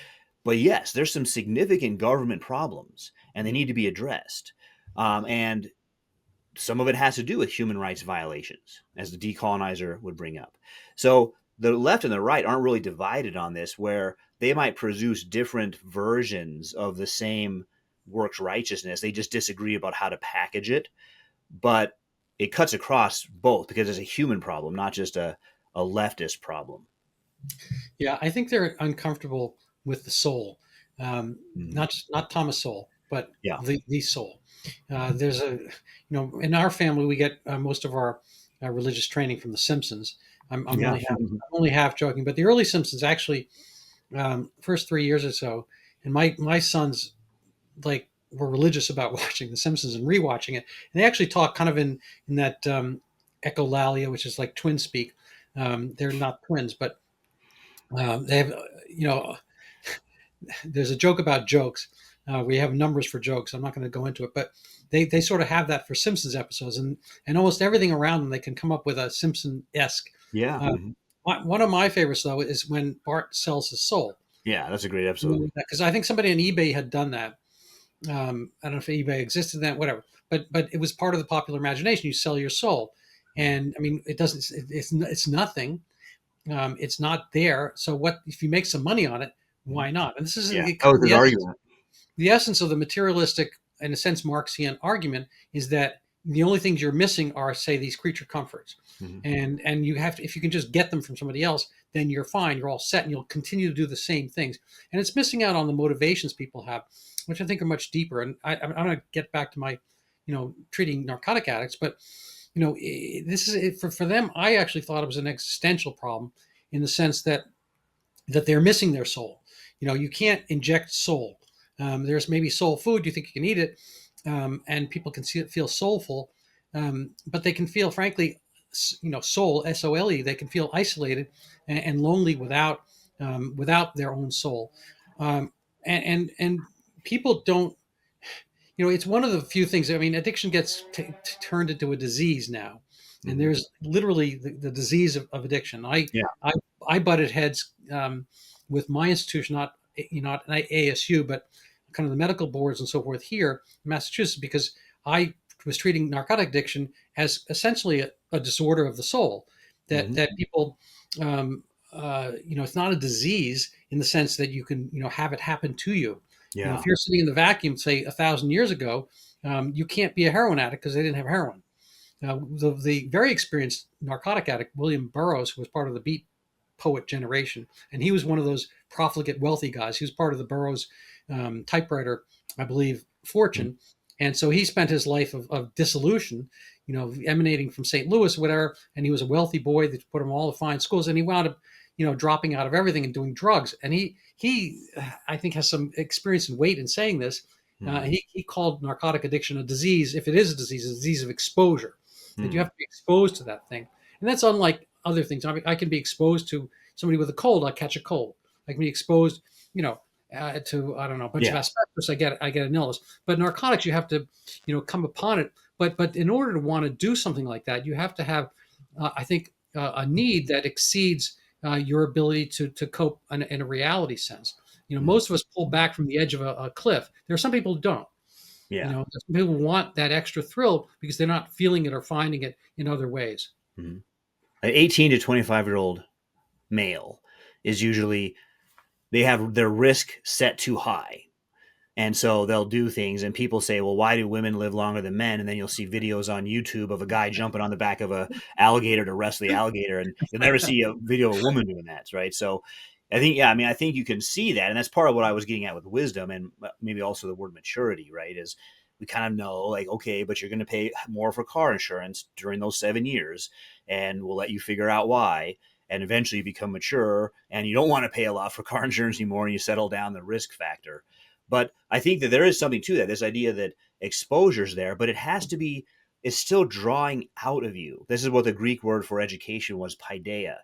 But yes, there's some significant government problems and they need to be addressed. And some of it has to do with human rights violations, as the decolonizer would bring up. So the left and the right aren't really divided on this, where they might produce different versions of the same works righteousness. They just disagree about how to package it. But it cuts across both because it's a human problem, not just a leftist problem. Yeah, I think they're uncomfortable with the soul, Mhm. not Thomas Sowell, but Yeah. the soul. There's in our family we get most of our religious training from The Simpsons. Yeah. I'm only half joking, but the early Simpsons actually, first 3 years or so, and my sons like were religious about watching The Simpsons and rewatching it, and they actually talk kind of in that echolalia, which is like twin speak. They're not twins, but they have, you know, there's a joke about jokes. We have numbers for jokes. I'm not going to go into it, but they sort of have that for Simpsons episodes, and almost everything around them they can come up with a Simpson esque. Yeah. Uh, one of my favorites though is when Bart sells his soul. Yeah. That's a great episode. Because I think somebody on eBay had done that. I don't know if eBay existed then, whatever, but it was part of the popular imagination. You sell your soul, and I mean it doesn't. It's nothing. It's not there. So what if you make some money on it? Why not? And this is Yeah. That was his argument. the essence of the materialistic, in a sense, Marxian argument is that the only things you're missing are, say, these creature comforts, Mhm. and you have to, if you can just get them from somebody else, then you're fine. You're all set, and you'll continue to do the same things. And it's missing out on the motivations people have, which I think are much deeper. And I'm going to get back to my, treating narcotic addicts, but this is for them. I actually thought it was an existential problem in the sense that they're missing their soul. You can't inject soul. There's maybe soul food. You think you can eat it, and people can feel soulful, but they can feel, frankly, soul, SOLE. They can feel isolated and lonely without their own soul, and people don't. It's one of the few things. I mean, addiction gets turned into a disease now, and Mhm. there's literally the disease of addiction. Yeah. I, I butted heads with my institution, not ASU, but kind of the medical boards and so forth here in Massachusetts, because I was treating narcotic addiction as essentially a disorder of the soul that Mhm. that people it's not a disease in the sense that you can, have it happen to you. If Yeah. you're sitting in the vacuum, say 1,000 years ago, you can't be a heroin addict because they didn't have heroin. Now, the very experienced narcotic addict, William Burroughs, who was part of the Beat poet generation, and he was one of those profligate wealthy guys. He was part of the Burroughs typewriter, I believe, fortune. And so he spent his life of dissolution, emanating from St. Louis, whatever. And he was a wealthy boy that put him all the fine schools, and he wound up, dropping out of everything and doing drugs. And he, I think, has some experience and weight in saying this. Mm-hmm. He called narcotic addiction a disease. If it is a disease of exposure, that you have to be exposed to that thing. And that's unlike other things. I mean, I can be exposed to somebody with a cold. I catch a cold. I can be exposed, to, I don't know, a bunch of Yeah. asbestos. I get an illness. But narcotics, you have to, come upon it. But in order to want to do something like that, you have to have, I think, a need that exceeds your ability to cope in a reality sense. Mm-hmm. Most of us pull back from the edge of a cliff. There are some people who don't. Yeah. Some people want that extra thrill because they're not feeling it or finding it in other ways. Mm-hmm. An 18 to 25-year-old male is usually, they have their risk set too high. And so they'll do things, and people say, well, why do women live longer than men? And then you'll see videos on YouTube of a guy jumping on the back of a alligator to wrestle the alligator, and you'll never see a video of a woman doing that, right? So I think, yeah, I mean, I think you can see that, and that's part of what I was getting at with wisdom, and maybe also the word maturity, right? Is we kind of know, like, okay, but you're going to pay more for car insurance during those 7 years, and we'll let you figure out why. And eventually you become mature, and you don't want to pay a lot for car insurance anymore, and you settle down the risk factor. But I think that there is something to that, this idea that exposure's there, but it has to be, it's still drawing out of you. This is what the Greek word for education was, paideia.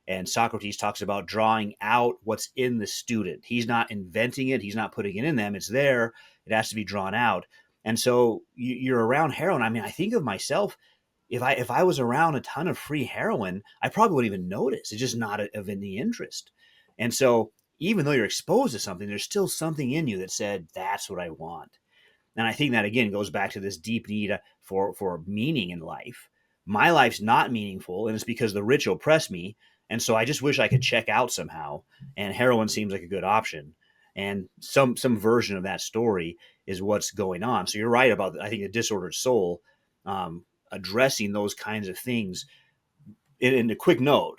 And Socrates talks about drawing out what's in the student. He's not inventing it. He's not putting it in them. It's there. It has to be drawn out. And so you're around heroin. I mean, I think of myself, if I was around a ton of free heroin, I probably wouldn't even notice. It's just not of any interest. And so even though you're exposed to something, there's still something in you that said, that's what I want. And I think that, again, goes back to this deep need for meaning in life. My life's not meaningful, and it's because the rich oppress me. And so I just wish I could check out somehow. And heroin seems like a good option. And some version of that story is what's going on. So you're right about, I think, the disordered soul, addressing those kinds of things. In a quick note,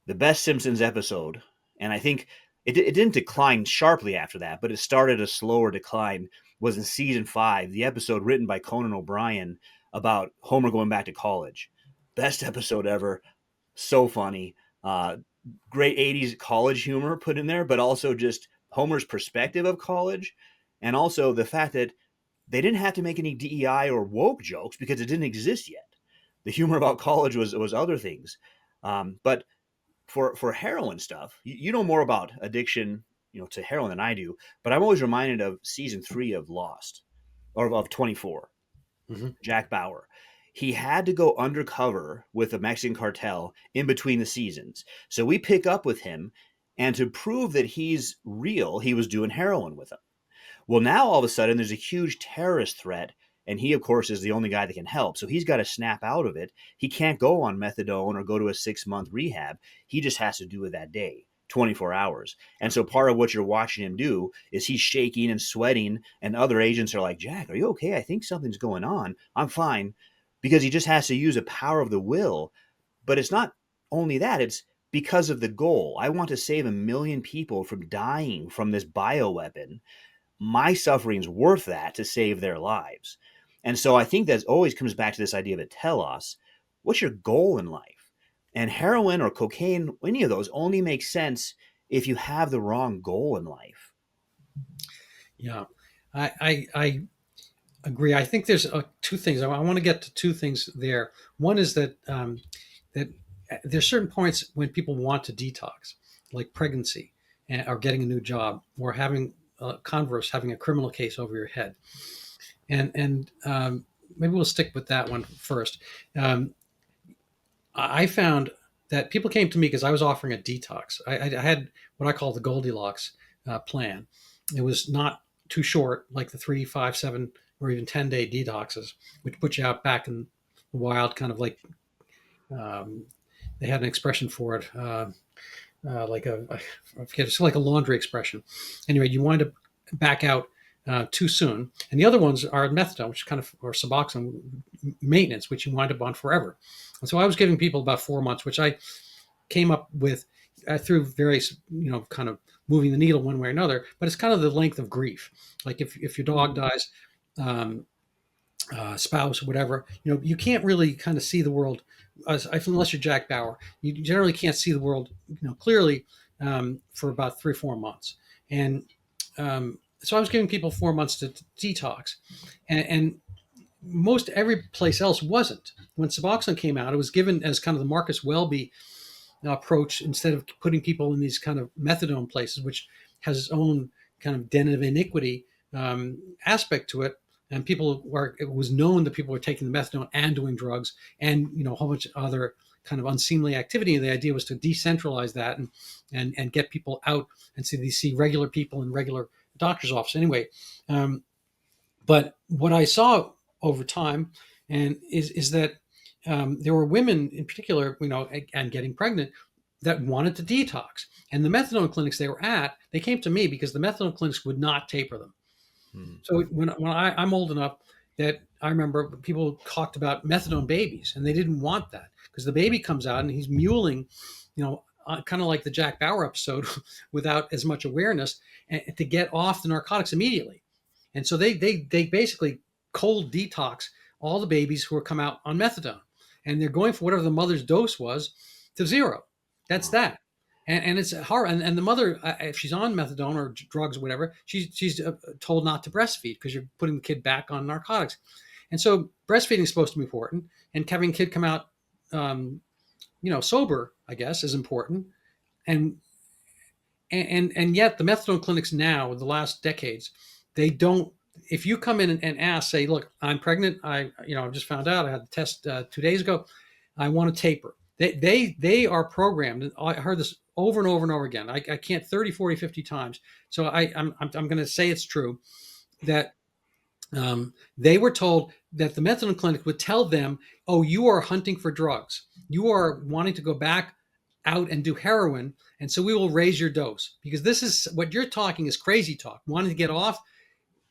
the best Simpsons episode, and I think it didn't decline sharply after that, but it started a slower decline, was in season 5, the episode written by Conan O'Brien about Homer going back to college. Best episode ever. So funny. Great 80s college humor put in there, but also just Homer's perspective of college, and also the fact that they didn't have to make any DEI or woke jokes because it didn't exist yet. The humor about college was other things. But for heroin stuff, you know more about addiction, to heroin than I do. But I'm always reminded of season 3 of Lost, or of 24. Mm-hmm. Jack Bauer. He had to go undercover with the Mexican cartel in between the seasons. So we pick up with him, and to prove that he's real, he was doing heroin with them. Well, now all of a sudden there's a huge terrorist threat, and he, of course, is the only guy that can help. So he's got to snap out of it. He can't go on methadone or go to a 6-month rehab. He just has to do it that day, 24 hours. And so part of what you're watching him do is he's shaking and sweating, and other agents are like, Jack, are you okay? I think something's going on. I'm fine. Because he just has to use a power of the will. But it's not only that, it's because of the goal. I want to save 1 million people from dying from this bioweapon. My suffering's worth that to save their lives. And so I think that always comes back to this idea of a telos. What's your goal in life? And heroin or cocaine, any of those, only makes sense if you have the wrong goal in life. Yeah, I agree. I think there's two things. I want to get to two things there. One is that there's certain points when people want to detox, like pregnancy, or getting a new job, or having converse, having a criminal case over your head, and maybe we'll stick with that one first. I found that people came to me because I was offering a detox. I had what I call the Goldilocks plan. It was not too short, like the 3, 5, 7, or even 10-day detoxes, which put you out back in the wild, kind of like they had an expression for it, like I forget, it's like a laundry expression. Anyway, you wind up back out too soon, and the other ones are methadone, which is kind of, or Suboxone maintenance, which you wind up on forever. And so I was giving people about 4 months, which I came up with through various, kind of moving the needle one way or another. But it's kind of the length of grief. Like if your dog dies, um, spouse, whatever, you can't really kind of see the world unless you're Jack Bauer. You generally can't see the world, clearly for about 3 or 4 months. And so I was giving people 4 months to detox, and most every place else wasn't. When Suboxone came out, it was given as kind of the Marcus Welby approach, instead of putting people in these kind of methadone places, which has its own kind of den of iniquity aspect to it. And it was known that people were taking the methadone and doing drugs and, a whole bunch of other kind of unseemly activity. And the idea was to decentralize that and get people out and see regular people in regular doctor's office. Anyway, but what I saw over time is that there were women in particular, and getting pregnant, that wanted to detox. And the methadone clinics they were at, they came to me because the methadone clinics would not taper them. So when I'm old enough that I remember people talked about methadone babies, and they didn't want that because the baby comes out and he's muling, kind of like the Jack Bauer episode, without as much awareness, and to get off the narcotics immediately. And so they basically cold detox all the babies who are come out on methadone, and they're going for whatever the mother's dose was to zero. That's that. And it's hard. And the mother, if she's on methadone or drugs or whatever, she's told not to breastfeed because you're putting the kid back on narcotics. And so breastfeeding is supposed to be important, and having a kid come out, sober, I guess, is important. And yet the methadone clinics now, the last decades, they don't. If you come in and ask, say, look, I'm pregnant. I've just found out. I had the test 2 days ago. I want to taper. They are programmed. I heard this over and over and over again. I can't 30, 40, 50 times. So I'm going to say it's true that they were told that the methadone clinic would tell them, oh, you are hunting for drugs. You are wanting to go back out and do heroin. And so we will raise your dose, because this is what you're talking is crazy talk. Wanting to get off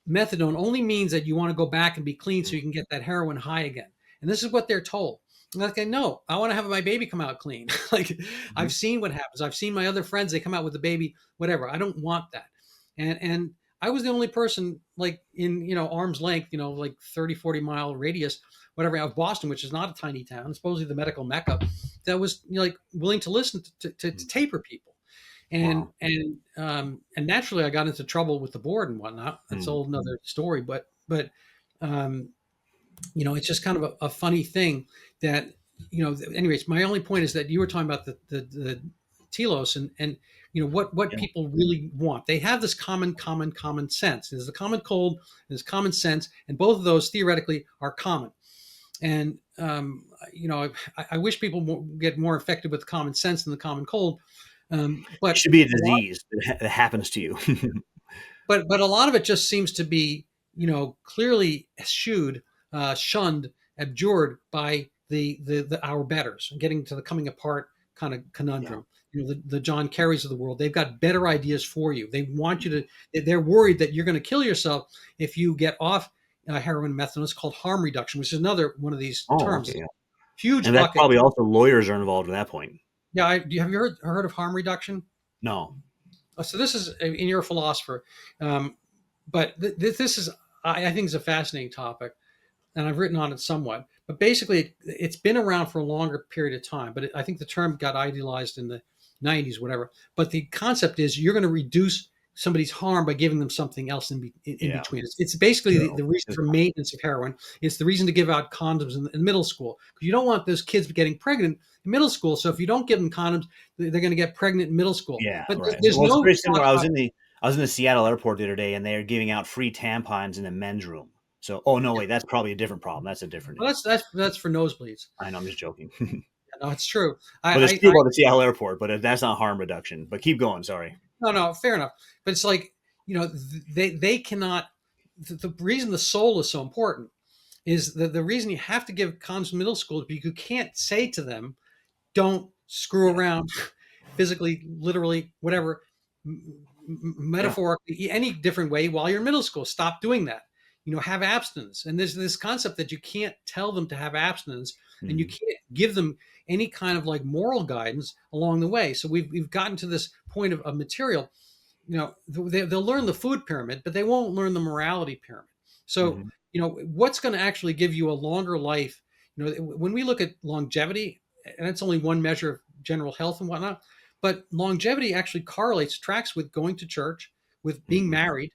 methadone only means that you want to go back and be clean so you can get that heroin high again. And this is what they're told. And I'm like, no, I want to have my baby come out clean. I've seen what happens. I've seen my other friends, they come out with the baby, whatever. I don't want that. And I was the only person like in, arm's length, like 30, 40 mile radius, whatever, out of Boston, which is not a tiny town, supposedly the medical mecca, that was willing to listen to taper people. And naturally I got into trouble with the board and whatnot. That's a whole another story, but it's just kind of a funny thing that, anyways, my only point is that you were talking about the telos and what people really want. They have this common sense. There's the common cold, there's common sense, and both of those theoretically are common. And, I wish people get more infected with common sense than the common cold. But it should be a disease that happens to you. but a lot of it just seems to be, clearly shunned, abjured by the our betters, getting to the coming apart kind of conundrum. The John Kerrys of the world, they've got better ideas for you. They want you to. They're worried that you're going to kill yourself if you get off heroin and methadone. It's called harm reduction, which is another one of these terms. Okay. Huge and that's bucket. probably also lawyers are involved at that point. Yeah, have you heard of harm reduction? No. So this is, and you're a philosopher, but this is, I think, is a fascinating topic, and I've written on it somewhat. But basically, it's been around for a longer period of time. But I think the term got idealized in the 90s, whatever. But the concept is you're going to reduce somebody's harm by giving them something else in between. It's basically the reason for maintenance of heroin. It's the reason to give out condoms in middle school, because you don't want those kids getting pregnant in middle school. So if you don't give them condoms, they're going to get pregnant in middle school. Yeah, but right. There's it's no very similar. I was in the Seattle airport the other day, and they are giving out free tampons in the men's room. So, no, wait, that's probably a different problem. That's a different. Well, that's for nosebleeds. I know, I'm just joking. No, it's true. But it's still about the Seattle airport, but that's not harm reduction. But keep going. Sorry. No, fair enough. But it's like, they cannot. The reason the soul is so important is that the reason you have to give condoms in middle school is because you can't say to them, don't screw around physically, literally, whatever, Yeah. metaphorically, any different way while you're in middle school. Stop doing that. Have abstinence. And there's this concept that you can't tell them to have abstinence, and you Mhm. can't give them any kind of like moral guidance along the way. So we've gotten to this point of material. They'll learn the food pyramid, but they won't learn the morality pyramid. So, Mhm. what's going to actually give you a longer life? When we look at longevity, and it's only one measure of general health and whatnot, but longevity actually tracks with going to church, with being Mhm. married,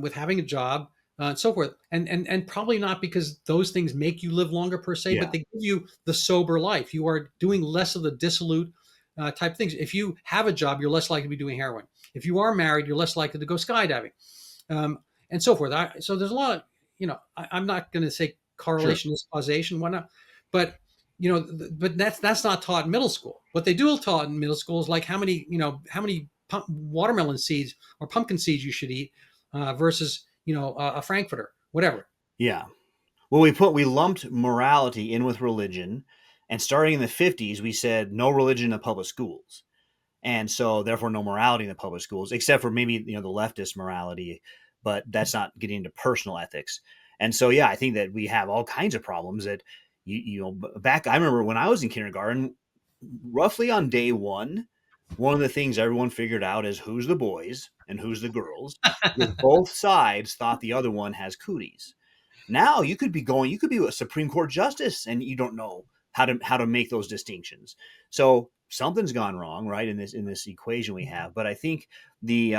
with having a job, and so forth. And probably not because those things make you live longer per se, but Yeah. they give you the sober life. You are doing less of the dissolute type things. If you have a job, you're less likely to be doing heroin. If you are married, you're less likely to go skydiving, and so forth. So there's a lot of, I'm not going to say Sure. correlation is causation, whatnot, but but that's not taught in middle school. What they do taught in middle school is like how many watermelon seeds or pumpkin seeds you should eat versus a frankfurter, whatever. Yeah. Well, we lumped morality in with religion, and starting in the 50s, we said no religion in the public schools. And so therefore no morality in the public schools, except for maybe the leftist morality, but that's not getting into personal ethics. And so yeah, I think that we have all kinds of problems that back. I remember when I was in kindergarten, roughly on day one of the things everyone figured out is who's the boys and who's the girls, because both sides thought the other one has cooties. Now you could be a Supreme Court justice and you don't know how to make those distinctions. So something's gone wrong, right, in this equation we have. But I think the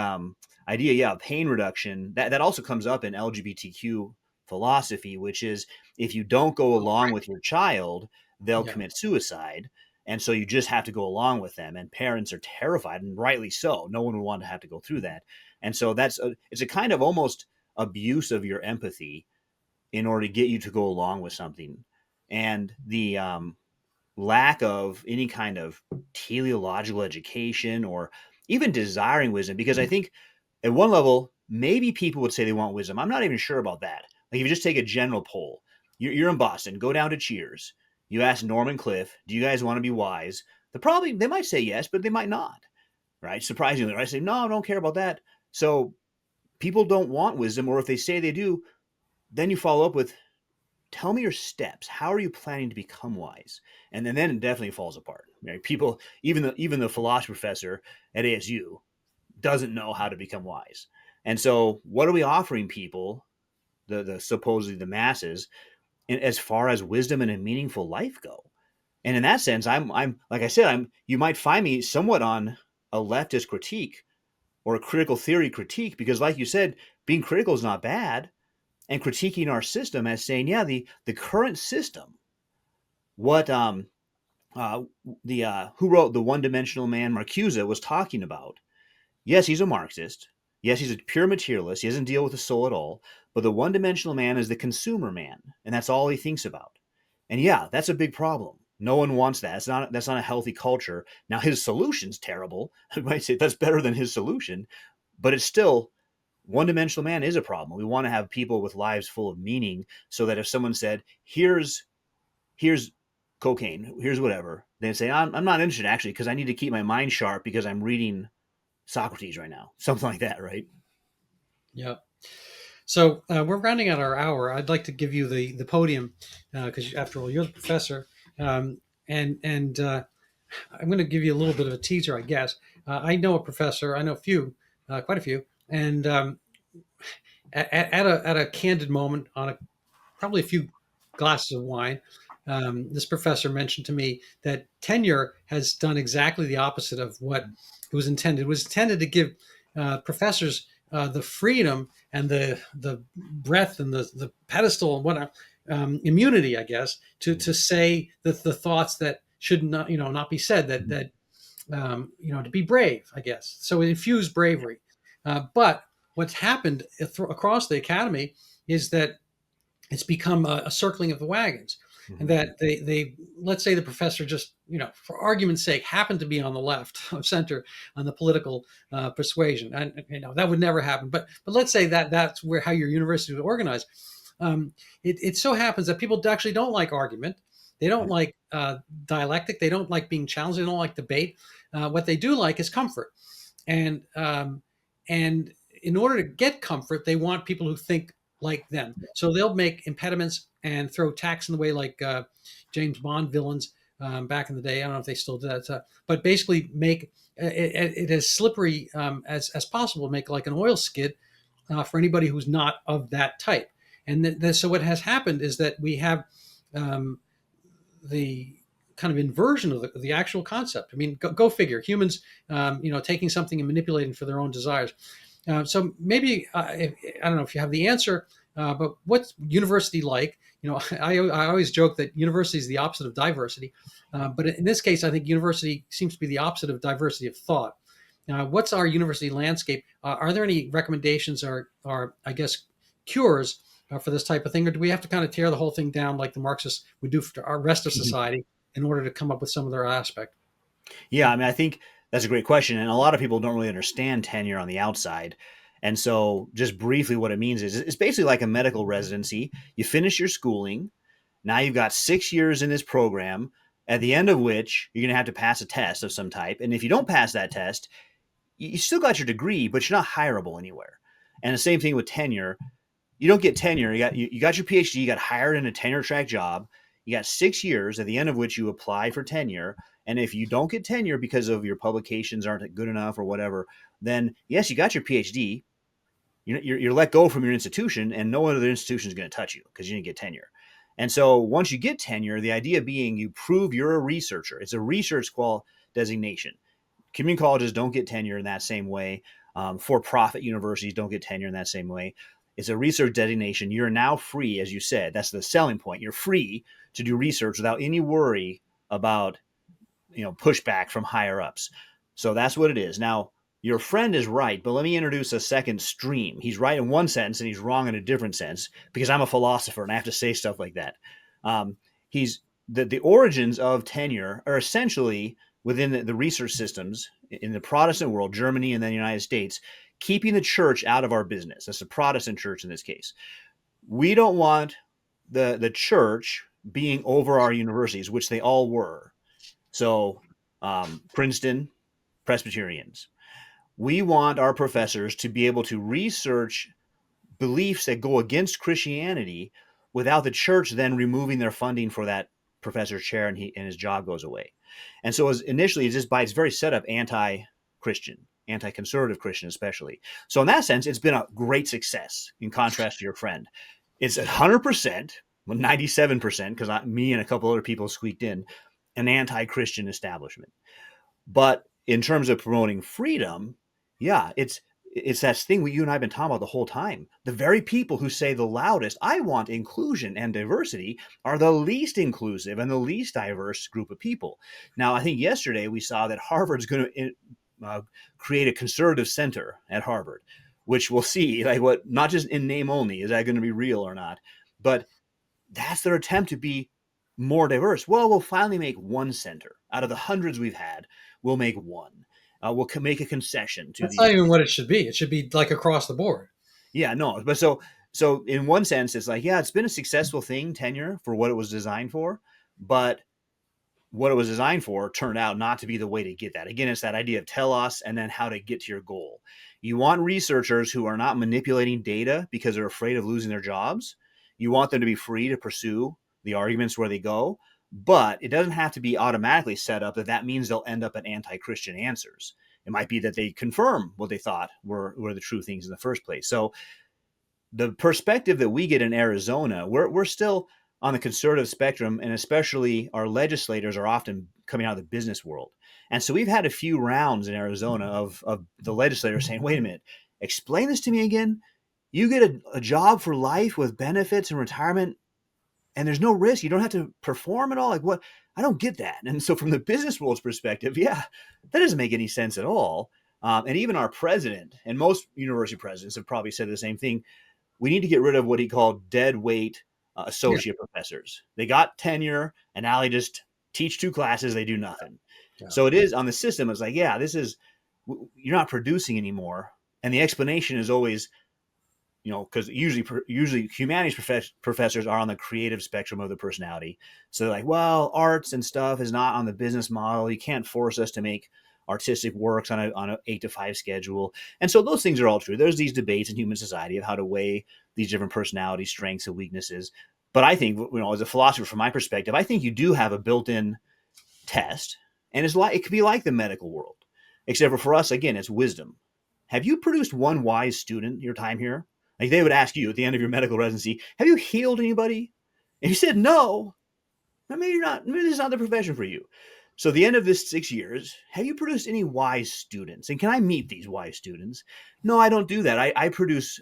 idea, yeah, of pain reduction, that also comes up in LGBTQ philosophy, which is if you don't go along with your child, they'll Yeah. commit suicide. And so you just have to go along with them. And parents are terrified, and rightly so. No one would want to have to go through that. And so it's a kind of almost abuse of your empathy in order to get you to go along with something. And the lack of any kind of teleological education or even desiring wisdom, because I think at one level, maybe people would say they want wisdom. I'm not even sure about that. Like, if you just take a general poll, you're in Boston, go down to Cheers. You ask Norman Cliff, do you guys want to be wise? They might say yes, but they might not, right? Surprisingly, right? I say, no, I don't care about that. So people don't want wisdom, or if they say they do, then you follow up with, tell me your steps. How are you planning to become wise? And then it definitely falls apart. Right? People, even the philosophy professor at ASU doesn't know how to become wise. And so, what are we offering people, the supposedly the masses, as far as wisdom and a meaningful life go? And in that sense, I'm like I said, you might find me somewhat on a leftist critique or a critical theory critique because, like you said, being critical is not bad, and critiquing our system as saying, yeah, the current system, what uh, the who wrote The One Dimensional Man, Marcuse, was talking about. Yes, he's a Marxist. Yes, he's a pure materialist. He doesn't deal with the soul at all. But the one dimensional man is the consumer man, and that's all he thinks about. And yeah, that's a big problem. No one wants that. That's not a healthy culture. Now his solution's terrible. I might say that's better than his solution, but it's still one dimensional man is a problem. We want to have people with lives full of meaning so that if someone said, here's cocaine, here's whatever, they'd say, I'm not interested actually because I need to keep my mind sharp because I'm reading Socrates right now. Something like that, right? Yeah. So we're rounding out our hour. I'd like to give you the podium because after all, you're the professor, and I'm going to give you a little bit of a teaser, I guess. I know a professor. I know quite a few, and at a candid moment on probably a few glasses of wine, this professor mentioned to me that tenure has done exactly the opposite of what it was intended. It was intended to give professors the freedom and the breadth and the pedestal and what immunity, I guess, to say the thoughts that should not be said, to be brave, I guess. So it infused bravery. But what's happened across the academy is that it's become a circling of the wagons, and Mm-hmm. that they let's say the professor just for argument's sake happened to be on the left of center on the political persuasion, and that would never happen. But let's say that's how your university is organized. It so happens that people actually don't like argument, They don't like dialectic. They don't like being challenged. They don't like debate. What they do like is comfort. And in order to get comfort, they want people who think like them. So they'll make impediments and throw tax in the way, like James Bond villains back in the day. I don't know if they still do that, but basically make it as slippery as possible. Make like an oil skid for anybody who's not of that type. And so what has happened is that we have um, the kind of inversion of the actual concept. I mean, go figure. Humans, taking something and manipulating for their own desires. So maybe I don't know if you have the answer, but what's university like? I always joke that university is the opposite of diversity, but in this case, I think university seems to be the opposite of diversity of thought. What's our university landscape? Are there any recommendations or I guess cures for this type of thing, or do we have to kind of tear the whole thing down like the Marxists would do for our rest of society in order to come up with some of their aspect? Yeah, I mean, I think that's a great question. And a lot of people don't really understand tenure on the outside. And so, just briefly, what it means is it's basically like a medical residency. You finish your schooling. Now you've got 6 years in this program, at the end of which you're going to have to pass a test of some type. And if you don't pass that test, you still got your degree, but you're not hireable anywhere. And the same thing with tenure. You don't get tenure. You got your PhD. You got hired in a tenure track job. You got 6 years, at the end of which you apply for tenure. And if you don't get tenure because of your publications aren't good enough or whatever, then yes, you got your PhD. You're let go from your institution, and no other institution is going to touch you because you didn't get tenure. And so once you get tenure, the idea being you prove you're a researcher. It's a research designation. Community colleges don't get tenure in that same way. For-profit universities don't get tenure in that same way. It's a research designation. You're now free, as you said. That's the selling point. You're free to do research without any worry about pushback from higher ups. So that's what it is. Now, your friend is right, but let me introduce a second stream. He's right in one sense and he's wrong in a different sense because I'm a philosopher and I have to say stuff like that. He's the origins of tenure are essentially within the research systems in the Protestant world, Germany and then the United States, keeping the church out of our business. That's the Protestant church in this case. We don't want the church being over our universities, which they all were. So Princeton, Presbyterians. We want our professors to be able to research beliefs that go against Christianity without the church then removing their funding for that professor's chair and his job goes away. And so initially, it's just by its very setup anti-Christian, anti-conservative Christian especially. So in that sense, it's been a great success in contrast to your friend. It's 100%, 97%, because me and a couple other people squeaked in, an anti-Christian establishment. But in terms of promoting freedom, yeah, it's that thing you and I have been talking about the whole time. The very people who say the loudest, I want inclusion and diversity, are the least inclusive and the least diverse group of people. Now, I think yesterday we saw that Harvard's going to create a conservative center at Harvard, which we'll see, not just in name only, is that going to be real or not? But that's their attempt to be more diverse. Well, we'll finally make one center. Out of the hundreds we've had, we'll make one. We'll make a concession to That's these. not even what it should be. It should be like across the board. Yeah, no. But so in one sense, it's like, yeah, it's been a successful thing, tenure, for what it was designed for. But what it was designed for turned out not to be the way to get that. Again, it's that idea of telos and then how to get to your goal. You want researchers who are not manipulating data because they're afraid of losing their jobs. You want them to be free to pursue the arguments where they go, but it doesn't have to be automatically set up that means they'll end up at anti-Christian answers. It might be that they confirm what they thought were the true things in the first place. So the perspective that we get in Arizona, we're still on the conservative spectrum, and especially our legislators are often coming out of the business world. And so we've had a few rounds in Arizona of the legislators saying, wait a minute, explain this to me again. You get a job for life with benefits and retirement, and there's no risk. You don't have to perform at all. Like what? I don't get that. And so from the business world's perspective, yeah, that doesn't make any sense at all. And even our president and most university presidents have probably said the same thing. We need to get rid of what he called dead weight associate professors. They got tenure and now they just teach 2 classes. They do nothing. Yeah. So it is on the system. It's like, yeah, you're not producing anymore. And the explanation is always, because usually humanities professors are on the creative spectrum of the personality. So they're like, well, arts and stuff is not on the business model. You can't force us to make artistic works on a 8 to 5 schedule. And so those things are all true. There's these debates in human society of how to weigh these different personality strengths and weaknesses. But I think, as a philosopher, from my perspective, I think you do have a built-in test, and it could be like the medical world, except for us, again, it's wisdom. Have you produced one wise student your time here? Like they would ask you at the end of your medical residency, have you healed anybody? And you said no. Maybe you're not. Maybe this is not the profession for you. So at the end of this 6 years, have you produced any wise students? And can I meet these wise students? No, I don't do that. I produce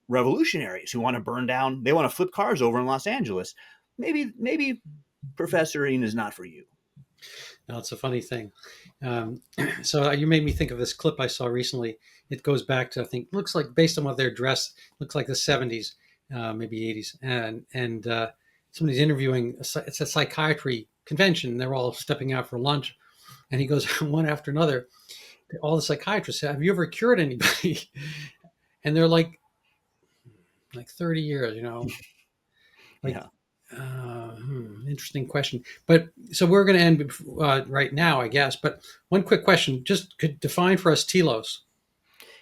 revolutionaries who want to burn down. They want to flip cars over in Los Angeles. Maybe professoring is not for you. No, it's a funny thing. So you made me think of this clip I saw recently. It goes back to, I think, looks like, based on what they're dressed, looks like the 70s, maybe 80s. And somebody's interviewing, it's a psychiatry convention, and they're all stepping out for lunch. And he goes one after another. All the psychiatrists say, have you ever cured anybody? And they're like 30 years, like, Yeah. Interesting question. But so we're going to end right now, I guess. But one quick question, just could define for us telos.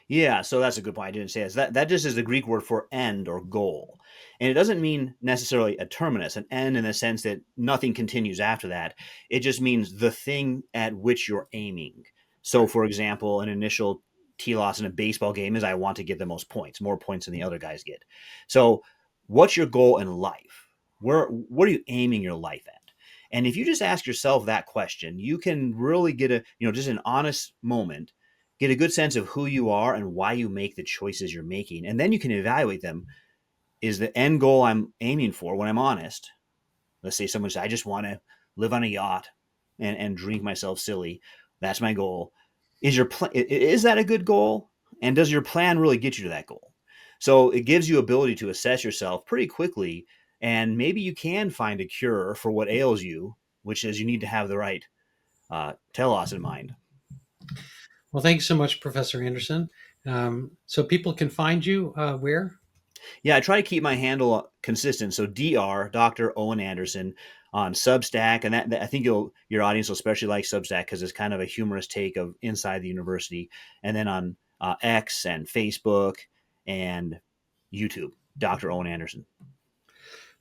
Yeah, so that's a good point. I didn't say this. That just is the Greek word for end or goal. And it doesn't mean necessarily a terminus, an end in the sense that nothing continues after that. It just means the thing at which you're aiming. So, for example, an initial telos in a baseball game is I want to get the most points, more points than the other guys get. So, what's your goal in life? What are you aiming your life at? And if you just ask yourself that question, you can really get just an honest moment, get a good sense of who you are and why you make the choices you're making. And then you can evaluate them. Is the end goal I'm aiming for, when I'm honest, let's say someone says, I just want to live on a yacht and drink myself silly. That's my goal. Is that a good goal? And does your plan really get you to that goal? So it gives you ability to assess yourself pretty quickly. And maybe you can find a cure for what ails you, which is you need to have the right telos in mind. Well, thank you so much, Professor Anderson. So people can find you where? Yeah, I try to keep my handle consistent. So Dr. Owen Anderson on Substack, and that I think your audience will especially like Substack because it's kind of a humorous take of inside the university. And then on X and Facebook and YouTube, Dr. Owen Anderson.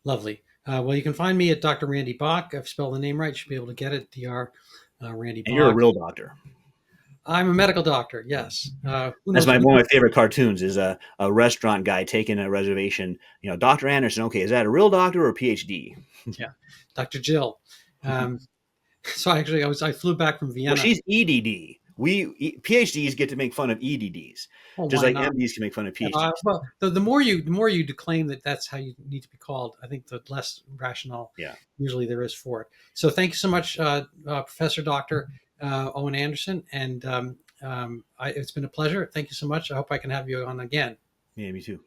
Lovely. Well, you can find me at Dr. Randy Bock. I've spelled the name right. You should be able to get it. Dr. Randy Bock. And you're a real doctor. I'm a medical doctor. Yes. That's one of my favorite cartoons is a restaurant guy taking a reservation. Dr. Anderson. Okay, is that a real doctor or a PhD? Yeah, Dr. Jill. So actually, I flew back from Vienna. Well, she's EDD. PhDs get to make fun of EDDs, just like MDs can make fun of PhDs. Well, the more you claim that that's how you need to be called, I think the less rationale usually there is for it. So thank you so much, Professor Dr. Owen Anderson, and it's been a pleasure. Thank you so much. I hope I can have you on again. Yeah, me too.